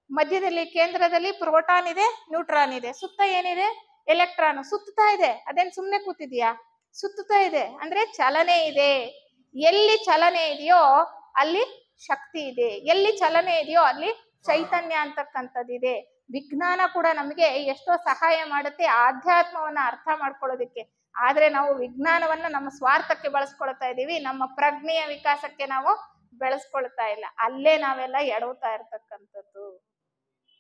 ಮಧ್ಯದಲ್ಲಿ ಕೇಂದ್ರದಲ್ಲಿ ಪ್ರೋಟಾನ್ ಇದೆ, ನ್ಯೂಟ್ರಾನ್ ಇದೆ, ಸುತ್ತ ಏನಿದೆ? ಎಲೆಕ್ಟ್ರಾನ್ ಸುತ್ತಾ ಇದೆ. ಅದೇನ್ ಸುಮ್ನೆ ಕೂತಿದ್ಯಾ? ಸುತ್ತಾ ಇದೆ ಅಂದ್ರೆ ಚಲನೆ ಇದೆ. ಎಲ್ಲಿ ಚಲನೆ ಇದೆಯೋ ಅಲ್ಲಿ ಶಕ್ತಿ ಇದೆ, ಎಲ್ಲಿ ಚಲನೆ ಇದೆಯೋ ಅಲ್ಲಿ ಚೈತನ್ಯ ಅಂತಕ್ಕಂಥದ್ದಿದೆ. ವಿಜ್ಞಾನ ಕೂಡ ನಮಗೆ ಎಷ್ಟೋ ಸಹಾಯ ಮಾಡುತ್ತೆ ಆಧ್ಯಾತ್ಮವನ್ನ ಅರ್ಥ ಮಾಡ್ಕೊಳ್ಳೋದಕ್ಕೆ. ಆದ್ರೆ ನಾವು ವಿಜ್ಞಾನವನ್ನ ನಮ್ಮ ಸ್ವಾರ್ಥಕ್ಕೆ ಬಳಸ್ಕೊಳ್ತಾ ಇದೀವಿ, ನಮ್ಮ ಪ್ರಜ್ಞೆಯ ವಿಕಾಸಕ್ಕೆ ನಾವು ಬೆಳೆಸ್ಕೊಳ್ತಾ ಇಲ್ಲ. ಅಲ್ಲೇ ನಾವೆಲ್ಲ ಎಡವ್ತಾ ಇರ್ತಕ್ಕಂಥದ್ದು.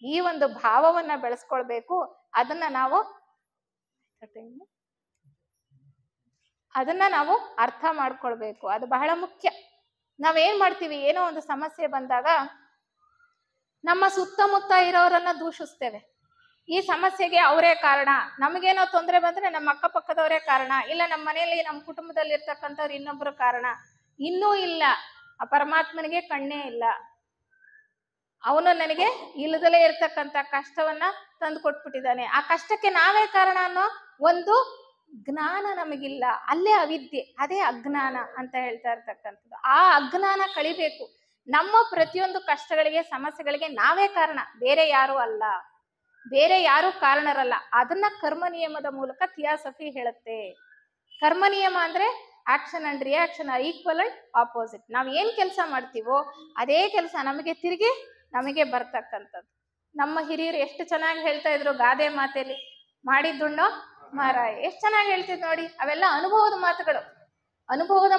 ಈ ಒಂದು ಭಾವವನ್ನ ಬೆಳೆಸ್ಕೊಳ್ಬೇಕು. ಅದನ್ನ ನಾವು ಅರ್ಥ ಮಾಡ್ಕೊಳ್ಬೇಕು. ಅದು ಬಹಳ ಮುಖ್ಯ. ನಾವೇನ್ ಮಾಡ್ತೀವಿ? ಏನೋ ಒಂದು ಸಮಸ್ಯೆ ಬಂದಾಗ ನಮ್ಮ ಸುತ್ತಮುತ್ತ ಇರೋರನ್ನ ದೂಷಿಸ್ತೇವೆ. ಈ ಸಮಸ್ಯೆಗೆ ಅವರೇ ಕಾರಣ, ನಮಗೇನೋ ತೊಂದರೆ ಬಂದ್ರೆ ನಮ್ಮ ಅಕ್ಕಪಕ್ಕದವರೇ ಕಾರಣ, ಇಲ್ಲ ನಮ್ಮ ಮನೆಯಲ್ಲಿ ನಮ್ಮ ಕುಟುಂಬದಲ್ಲಿ ಇರ್ತಕ್ಕಂಥವ್ರು ಇನ್ನೊಬ್ರು ಕಾರಣ. ಇನ್ನೂ ಇಲ್ಲ, ಆ ಪರಮಾತ್ಮನಿಗೆ ಕಣ್ಣೇ ಇಲ್ಲ, ಅವನು ನನಗೆ ಇಲ್ಲದಲೇ ಇರ್ತಕ್ಕಂಥ ಕಷ್ಟವನ್ನ ತಂದು ಕೊಟ್ಬಿಟ್ಟಿದ್ದಾನೆ, ಆ ಕಷ್ಟಕ್ಕೆ ನಾವೇ ಕಾರಣ ಅನ್ನೋ ಒಂದು ಜ್ಞಾನ ನಮಗಿಲ್ಲ. ಅಲ್ಲೇ ಅವಿದ್ಯೆ, ಅದೇ ಅಜ್ಞಾನ ಅಂತ ಹೇಳ್ತಾ ಇರ್ತಕ್ಕಂಥದ್ದು. ಆ ಅಜ್ಞಾನ ಕಳಿಬೇಕು. ನಮ್ಮ ಪ್ರತಿಯೊಂದು ಕಷ್ಟಗಳಿಗೆ, ಸಮಸ್ಯೆಗಳಿಗೆ ನಾವೇ ಕಾರಣ, ಬೇರೆ ಯಾರು ಅಲ್ಲ, ಬೇರೆ ಯಾರು ಕಾರಣರಲ್ಲ. ಅದನ್ನ ಕರ್ಮ ನಿಯಮದ ಮೂಲಕ ಥಿಯಾಸಫಿ ಹೇಳುತ್ತೆ. ಕರ್ಮ ನಿಯಮ ಅಂದ್ರೆ action and reaction are equal and opposite. ನಾವ್ ಏನ್ ಕೆಲಸ ಮಾಡ್ತೀವೋ ಅದೇ ಕೆಲಸ ನಮಗೆ ಬರ್ತಕ್ಕಂಥದ್ದು. ನಮ್ಮ ಹಿರಿಯರು ಎಷ್ಟು ಚೆನ್ನಾಗಿ ಹೇಳ್ತಾ ಇದ್ರು ಗಾದೆ ಮಾತೆಯಲ್ಲಿ, ಮಾಡಿದ್ದುಣ್ಣೋ ಮಾರಾಯ. ಎಷ್ಟು ಚೆನ್ನಾಗಿ ಹೇಳ್ತಿದ್ ನೋಡಿ. ಅವೆಲ್ಲ ಅನುಭವದ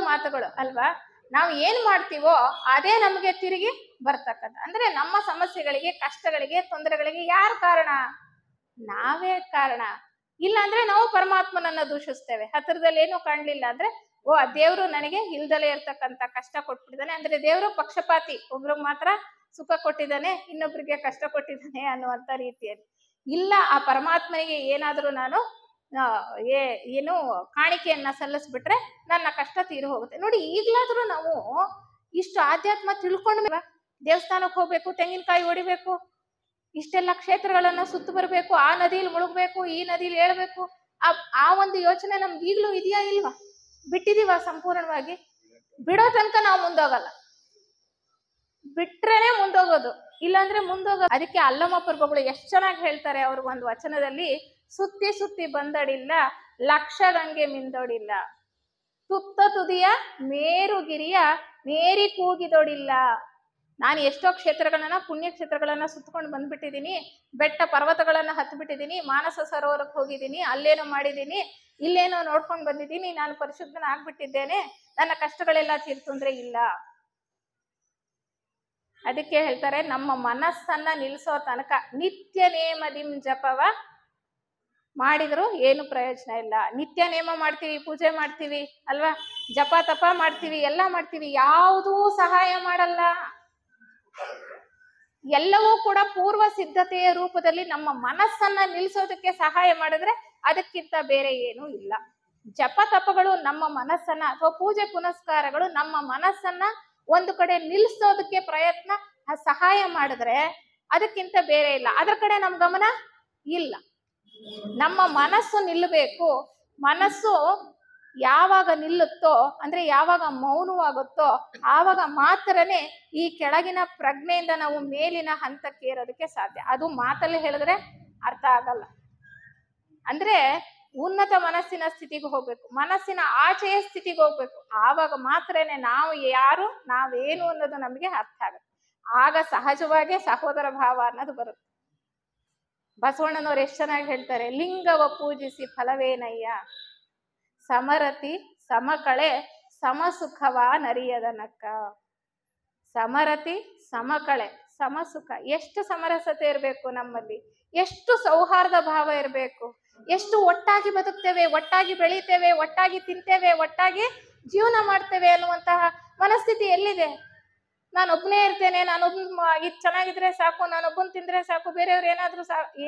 ಮಾತುಗಳು ಅಲ್ವಾ? ನಾವು ಏನ್ ಮಾಡ್ತೀವೋ ಅದೇ ನಮಗೆ ತಿರುಗಿ ಬರ್ತಕ್ಕಂಥ. ಅಂದ್ರೆ ನಮ್ಮ ಸಮಸ್ಯೆಗಳಿಗೆ, ಕಷ್ಟಗಳಿಗೆ, ತೊಂದರೆಗಳಿಗೆ ಯಾರು ಕಾರಣ? ನಾವೇ ಕಾರಣ. ಇಲ್ಲ ಅಂದ್ರೆ ನಾವು ಪರಮಾತ್ಮನನ್ನ ದೂಷಿಸ್ತೇವೆ. ಹತ್ತಿರದಲ್ಲಿ ಏನು ಕಾಣ್ಲಿಲ್ಲ ಅಂದ್ರೆ ಓ ದೇವ್ರು ನನಗೆ ಇಲ್ದಲೇ ಇರ್ತಕ್ಕಂಥ ಕಷ್ಟ ಕೊಟ್ಬಿಟ್ಟಿದ್ದಾನೆ, ಅಂದ್ರೆ ದೇವ್ರು ಪಕ್ಷಪಾತಿ, ಒಬ್ರಿಗೆ ಮಾತ್ರ ಸುಖ ಕೊಟ್ಟಿದ್ದಾನೆ, ಇನ್ನೊಬ್ರಿಗೆ ಕಷ್ಟ ಕೊಟ್ಟಿದ್ದಾನೆ ಅನ್ನುವಂತ ರೀತಿಯಲ್ಲಿ. ಇಲ್ಲ, ಆ ಪರಮಾತ್ಮನಿಗೆ ಏನಾದ್ರೂ ನಾನು ಏನು ಕಾಣಿಕೆಯನ್ನ ಸಲ್ಲಿಸ್ಬಿಟ್ರೆ ನನ್ನ ಕಷ್ಟ ತೀರಿ ಹೋಗುತ್ತೆ. ನೋಡಿ, ಈಗ್ಲಾದ್ರೂ ನಾವು ಇಷ್ಟು ಆಧ್ಯಾತ್ಮ ತಿಳ್ಕೊಂಡ್ಮೇಲೆ ದೇವಸ್ಥಾನಕ್ಕೆ ಹೋಗ್ಬೇಕು, ತೆಂಗಿನಕಾಯಿ ಹೊಡಿಬೇಕು, ಇಷ್ಟೆಲ್ಲ ಕ್ಷೇತ್ರಗಳನ್ನ ಸುತ್ತು ಬರ್ಬೇಕು, ಆ ನದಿಲಿ ಮುಳುಗ್ಬೇಕು, ಈ ನದಿಲಿ ಹೇಳ್ಬೇಕು, ಆ ಒಂದು ಯೋಚನೆ ನಮ್ಗೆ ಈಗ್ಲೂ ಇದೆಯಾ ಇಲ್ವಾ? ಬಿಟ್ಟಿದೀವ ಸಂಪೂರ್ಣವಾಗಿ? ಬಿಡೋ ತನಕ ನಾವು ಮುಂದೋಗಲ್ಲ, ಬಿಟ್ರೇನೆ ಮುಂದೋಗೋದು, ಇಲ್ಲಾಂದ್ರೆ ಮುಂದೋಗೋದು. ಅದಕ್ಕೆ ಅಲ್ಲಮ ಪ್ರಭುಗಳು ಎಷ್ಟು ಚೆನ್ನಾಗಿ ಹೇಳ್ತಾರೆ ಅವ್ರ ಒಂದು ವಚನದಲ್ಲಿ, ಸುತ್ತಿ ಸುತ್ತಿ ಬಂದಡಿಲ್ಲ, ಲಕ್ಷ ಗಂಗೆ ಮಿಂದೋಡಿಲ್ಲ, ತುತ್ತ ತುದಿಯ ಮೇರುಗಿರಿಯ ಮೇರಿ ಕೂಗಿದೋಡಿಲ್ಲ. ನಾನು ಎಷ್ಟೋ ಕ್ಷೇತ್ರಗಳನ್ನ, ಪುಣ್ಯ ಕ್ಷೇತ್ರಗಳನ್ನ ಸುತ್ಕೊಂಡು ಬಂದ್ಬಿಟ್ಟಿದ್ದೀನಿ, ಬೆಟ್ಟ ಪರ್ವತಗಳನ್ನ ಹತ್ಬಿಟ್ಟಿದ್ದೀನಿ, ಮಾನಸ ಸರೋವರಕ್ಕೆ ಹೋಗಿದ್ದೀನಿ, ಅಲ್ಲೇನೋ ಮಾಡಿದ್ದೀನಿ, ಇಲ್ಲೇನೋ ನೋಡ್ಕೊಂಡು ಬಂದಿದ್ದೀನಿ, ನಾನು ಪರಿಶುದ್ಧನ ಆಗ್ಬಿಟ್ಟಿದ್ದೇನೆ, ನನ್ನ ಕಷ್ಟಗಳೆಲ್ಲ ತೀರ್ತು ಅಂದ್ರೆ ಇಲ್ಲ. ಅದಕ್ಕೆ ಹೇಳ್ತಾರೆ, ನಮ್ಮ ಮನಸ್ಸನ್ನ ನಿಲ್ಸೋ ತನಕ ನಿತ್ಯ ನೇಮದಿಂ ಜಪವ ಮಾಡಿದ್ರು ಏನು ಪ್ರಯೋಜನ ಇಲ್ಲ. ನಿತ್ಯ ನೇಮ ಮಾಡ್ತೀವಿ, ಪೂಜೆ ಮಾಡ್ತೀವಿ ಅಲ್ವಾ, ಜಪ ತಪ ಮಾಡ್ತೀವಿ, ಎಲ್ಲ ಮಾಡ್ತೀವಿ, ಯಾವುದೂ ಸಹಾಯ ಮಾಡಲ್ಲ. ಎಲ್ಲವೂ ಕೂಡ ಪೂರ್ವ ಸಿದ್ಧತೆಯ ರೂಪದಲ್ಲಿ ನಮ್ಮ ಮನಸ್ಸನ್ನ ನಿಲ್ಸೋದಕ್ಕೆ ಸಹಾಯ ಮಾಡಿದ್ರೆ ಅದಕ್ಕಿಂತ ಬೇರೆ ಏನೂ ಇಲ್ಲ. ಜಪ ತಪಗಳು ನಮ್ಮ ಮನಸ್ಸನ್ನ, ಅಥವಾ ಪೂಜೆ ಪುನಸ್ಕಾರಗಳು ನಮ್ಮ ಮನಸ್ಸನ್ನ ಒಂದು ಕಡೆ ನಿಲ್ಸೋದಕ್ಕೆ ಪ್ರಯತ್ನ, ಸಹಾಯ ಮಾಡಿದ್ರೆ ಅದಕ್ಕಿಂತ ಬೇರೆ ಇಲ್ಲ. ಅದ್ರ ಕಡೆ ನಮ್ ಗಮನ ಇಲ್ಲ. ನಮ್ಮ ಮನಸ್ಸು ನಿಲ್ಲಬೇಕು. ಮನಸ್ಸು ಯಾವಾಗ ನಿಲ್ಲುತ್ತೋ, ಅಂದ್ರೆ ಯಾವಾಗ ಮೌನವಾಗುತ್ತೋ, ಆವಾಗ ಮಾತ್ರನೇ ಈ ಕೆಳಗಿನ ಪ್ರಜ್ಞೆಯಿಂದ ನಾವು ಮೇಲಿನ ಹಂತಕ್ಕೆ ಏರೋದಕ್ಕೆ ಸಾಧ್ಯ. ಅದು ಮಾತಲ್ಲಿ ಹೇಳಿದ್ರೆ ಅರ್ಥ ಆಗಲ್ಲ. ಅಂದ್ರೆ ಉನ್ನತ ಮನಸ್ಸಿನ ಸ್ಥಿತಿಗೆ ಹೋಗ್ಬೇಕು, ಮನಸ್ಸಿನ ಆಚೆಯ ಸ್ಥಿತಿಗೆ ಹೋಗ್ಬೇಕು. ಆವಾಗ ಮಾತ್ರನೇ ನಾವು ಯಾರು, ನಾವೇನು ಅನ್ನೋದು ನಮಗೆ ಅರ್ಥ ಆಗುತ್ತೆ. ಆಗ ಸಹಜವಾಗಿ ಸಹೋದರ ಭಾವ ಅನ್ನೋದು ಬರುತ್ತೆ. ಬಸವಣ್ಣನವ್ರು ಎಷ್ಟು ಚೆನ್ನಾಗಿ ಹೇಳ್ತಾರೆ, ಲಿಂಗವ ಪೂಜಿಸಿ ಫಲವೇನಯ್ಯ, ಸಮರತಿ ಸಮಕಳೆ ಸಮಸುಖವ ನರಿಯದನಕ್ಕ. ಸಮರತಿ ಸಮಕಳೆ ಸಮಸುಖ. ಎಷ್ಟು ಸಮರಸತೆ ಇರಬೇಕು ನಮ್ಮಲ್ಲಿ, ಎಷ್ಟು ಸೌಹಾರ್ದ ಭಾವ ಇರಬೇಕು, ಎಷ್ಟು ಒಟ್ಟಾಗಿ ಬದುಕ್ತೇವೆ, ಒಟ್ಟಾಗಿ ಬೆಳೀತೇವೆ, ಒಟ್ಟಾಗಿ ತಿಂತೇವೆ, ಒಟ್ಟಾಗಿ ಜೀವನ ಮಾಡ್ತೇವೆ ಅನ್ನುವಂತಹ ಮನಸ್ಥಿತಿ ಎಲ್ಲಿದೆ? ನಾನೊಬ್ಬನೇ ಇರ್ತೇನೆ, ನಾನೊಬ್ಬ ಇದು ಚೆನ್ನಾಗಿದ್ರೆ ಸಾಕು, ನಾನೊಬ್ಬನ್ ತಿಂದ್ರೆ ಸಾಕು, ಬೇರೆಯವ್ರು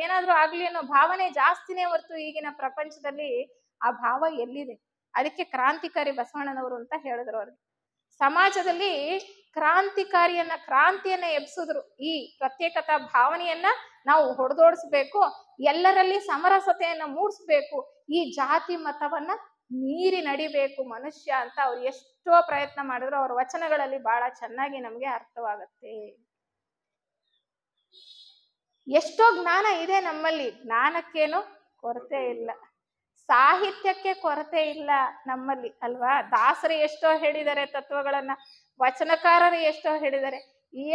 ಏನಾದ್ರೂ ಆಗ್ಲಿ ಅನ್ನೋ ಭಾವನೆ ಜಾಸ್ತಿನೇ ಹೊರತು ಈಗಿನ ಪ್ರಪಂಚದಲ್ಲಿ ಆ ಭಾವ ಎಲ್ಲಿದೆ? ಅದಕ್ಕೆ ಕ್ರಾಂತಿಕಾರಿ ಬಸವಣ್ಣನವರು ಅಂತ ಹೇಳಿದ್ರು. ಅವ್ರಿಗೆ ಸಮಾಜದಲ್ಲಿ ಕ್ರಾಂತಿಯನ್ನ ಎಬ್ಸಿದ್ರು. ಈ ಪ್ರತ್ಯೇಕತಾ ಭಾವನೆಯನ್ನ ನಾವು ಹೊಡೆದೋಡಿಸ್ಬೇಕು, ಎಲ್ಲರಲ್ಲಿ ಸಮರಸತೆಯನ್ನ ಮೂಡಿಸ್ಬೇಕು, ಈ ಜಾತಿ ಮತವನ್ನ ಮೀರಿ ನಡಿಬೇಕು ಮನುಷ್ಯ ಅಂತ ಅವ್ರು ಎಷ್ಟೋ ಪ್ರಯತ್ನ ಮಾಡಿದ್ರು. ಅವ್ರ ವಚನಗಳಲ್ಲಿ ಬಹಳ ಚೆನ್ನಾಗಿ ನಮ್ಗೆ ಅರ್ಥವಾಗುತ್ತೆ. ಎಷ್ಟೋ ಜ್ಞಾನ ಇದೆ ನಮ್ಮಲ್ಲಿ, ಜ್ಞಾನಕ್ಕೇನು ಕೊರತೆ ಇಲ್ಲ, ಸಾಹಿತ್ಯಕ್ಕೆ ಕೊರತೆ ಇಲ್ಲ ನಮ್ಮಲ್ಲಿ ಅಲ್ವಾ. ದಾಸರು ಎಷ್ಟೋ ಹೇಳಿದ್ದಾರೆ ತತ್ವಗಳನ್ನ, ವಚನಕಾರರು ಎಷ್ಟೋ ಹೇಳಿದ್ದಾರೆ,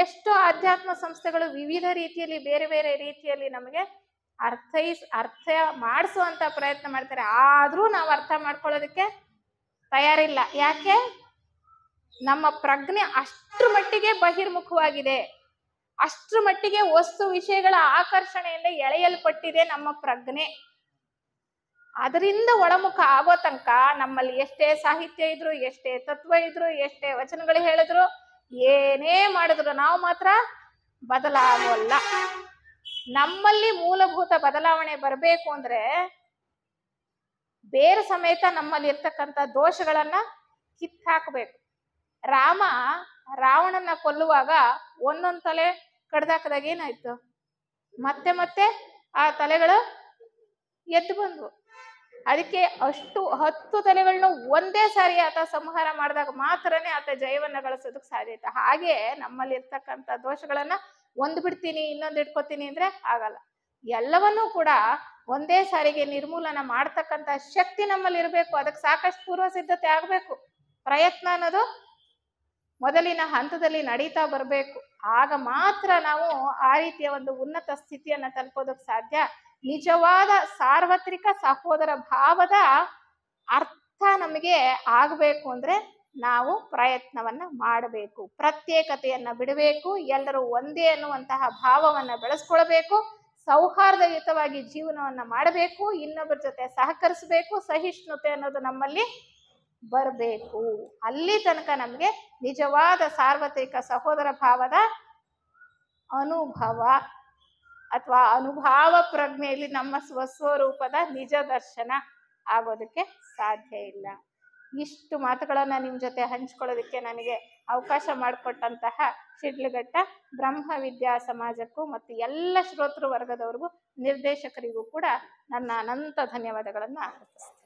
ಎಷ್ಟೋ ಆಧ್ಯಾತ್ಮ ಸಂಸ್ಥೆಗಳು ವಿವಿಧ ರೀತಿಯಲ್ಲಿ, ಬೇರೆ ಬೇರೆ ರೀತಿಯಲ್ಲಿ ನಮಗೆ ಅರ್ಥ ಮಾಡಿಸುವಂತ ಪ್ರಯತ್ನ ಮಾಡ್ತಾರೆ. ಆದ್ರೂ ನಾವು ಅರ್ಥ ಮಾಡ್ಕೊಳ್ಳೋದಕ್ಕೆ ತಯಾರಿಲ್ಲ. ಯಾಕೆ? ನಮ್ಮ ಪ್ರಜ್ಞೆ ಅಷ್ಟ್ರ ಮಟ್ಟಿಗೆ ಬಹಿರ್ಮುಖವಾಗಿದೆ, ಅಷ್ಟ್ರ ಮಟ್ಟಿಗೆ ವಸ್ತು ವಿಷಯಗಳ ಆಕರ್ಷಣೆಯಿಂದ ಎಳೆಯಲ್ಪಟ್ಟಿದೆ ನಮ್ಮ ಪ್ರಜ್ಞೆ. ಅದರಿಂದ ಒಳಮುಖ ಆಗೋ ತನಕ ನಮ್ಮಲ್ಲಿ ಎಷ್ಟೇ ಸಾಹಿತ್ಯ ಇದ್ರು, ಎಷ್ಟೇ ತತ್ವ ಇದ್ರು, ಎಷ್ಟೇ ವಚನಗಳು ಹೇಳಿದ್ರು, ಏನೇ ಮಾಡಿದ್ರು ನಾವು ಮಾತ್ರ ಬದಲಾಗೋಲ್ಲ. ನಮ್ಮಲ್ಲಿ ಮೂಲಭೂತ ಬದಲಾವಣೆ ಬರಬೇಕು ಅಂದ್ರೆ ಬೇರೆ ಸಮೇತ ನಮ್ಮಲ್ಲಿ ಇರ್ತಕ್ಕಂಥ ದೋಷಗಳನ್ನ ಕಿತ್ತಾಕ್ಬೇಕು. ರಾಮ ರಾವಣನ ಕೊಲ್ಲುವಾಗ ಒಂದೊಂದ್ ತಲೆ ಕಡ್ದಾಕದಾಗ ಏನಾಯ್ತು? ಮತ್ತೆ ಮತ್ತೆ ಆ ತಲೆಗಳು ಎದ್ದು ಬಂದ್ವು. ಅದಕ್ಕೆ 10 ತಲೆಗಳನ್ನ ಒಂದೇ ಸಾರಿ ಆತ ಸಂಹಾರ ಮಾಡಿದಾಗ ಮಾತ್ರನೇ ಆತ ಜಯವನ್ನ ಗಳಿಸೋದಕ್ಕೆ ಸಾಧ್ಯ ಆಯ್ತು. ಹಾಗೆ ನಮ್ಮಲ್ಲಿ ಇರ್ತಕ್ಕಂಥ ದೋಷಗಳನ್ನ ಒಂದು ಬಿಡ್ತೀನಿ, ಇನ್ನೊಂದು ಇಟ್ಕೋತೀನಿ ಅಂದ್ರೆ ಆಗಲ್ಲ. ಎಲ್ಲವನ್ನೂ ಕೂಡ ಒಂದೇ ಸಾರಿಗೆ ನಿರ್ಮೂಲನ ಮಾಡ್ತಕ್ಕಂಥ ಶಕ್ತಿ ನಮ್ಮಲ್ಲಿ ಇರಬೇಕು. ಅದಕ್ಕೆ ಸಾಕಷ್ಟು ಪೂರ್ವ ಸಿದ್ಧತೆ ಆಗ್ಬೇಕು. ಪ್ರಯತ್ನ ಅನ್ನೋದು ಮೊದಲಿನ ಹಂತದಲ್ಲಿ ನಡೀತಾ ಬರಬೇಕು. ಆಗ ಮಾತ್ರ ನಾವು ಆ ರೀತಿಯ ಒಂದು ಉನ್ನತ ಸ್ಥಿತಿಯನ್ನ ತಲುಪೋದಕ್ಕೆ ಸಾಧ್ಯ. ನಿಜವಾದ ಸಾರ್ವತ್ರಿಕ ಸಹೋದರ ಭಾವದ ಅರ್ಥ ನಮಗೆ ಆಗ್ಬೇಕು ಅಂದ್ರೆ ನಾವು ಪ್ರಯತ್ನವನ್ನ ಮಾಡಬೇಕು. ಪ್ರತ್ಯೇಕತೆಯನ್ನ ಬಿಡಬೇಕು. ಎಲ್ಲರೂ ಒಂದೇ ಅನ್ನುವಂತಹ ಭಾವವನ್ನ ಬೆಳೆಸ್ಕೊಳ್ಬೇಕು. ಸೌಹಾರ್ದಯುತವಾಗಿ ಜೀವನವನ್ನ ಮಾಡಬೇಕು. ಇನ್ನೊಬ್ಬರ ಜೊತೆ ಸಹಕರಿಸಬೇಕು. ಸಹಿಷ್ಣುತೆ ಅನ್ನೋದು ನಮ್ಮಲ್ಲಿ ಬರಬೇಕು. ಅಲ್ಲಿ ತನಕ ನಮಗೆ ನಿಜವಾದ ಸಾರ್ವತ್ರಿಕ ಸಹೋದರ ಭಾವದ ಅನುಭವ ಅಥವಾ ಅನುಭಾವ ಪ್ರಜ್ಞೆಯಲ್ಲಿ ನಮ್ಮ ಸ್ವಸ್ವರೂಪದ ನಿಜ ದರ್ಶನ ಆಗೋದಕ್ಕೆ ಸಾಧ್ಯ ಇಲ್ಲ. ಇಷ್ಟು ಮಾತುಗಳನ್ನ ನಿಮ್ಮ ಜೊತೆ ಹಂಚ್ಕೊಳ್ಳೋದಕ್ಕೆ ನನಗೆ ಅವಕಾಶ ಮಾಡಿಕೊಟ್ಟಂತಹ ಶಿಡ್ಲಘಟ್ಟ ಬ್ರಹ್ಮ ವಿದ್ಯಾ ಸಮಾಜಕ್ಕೂ ಮತ್ತು ಎಲ್ಲ ಶ್ರೋತೃ ವರ್ಗದವ್ರಿಗೂ ನಿರ್ದೇಶಕರಿಗೂ ಕೂಡ ನನ್ನ ಅನಂತ ಧನ್ಯವಾದಗಳನ್ನು ಅರ್ಪಿಸ್ತೇನೆ.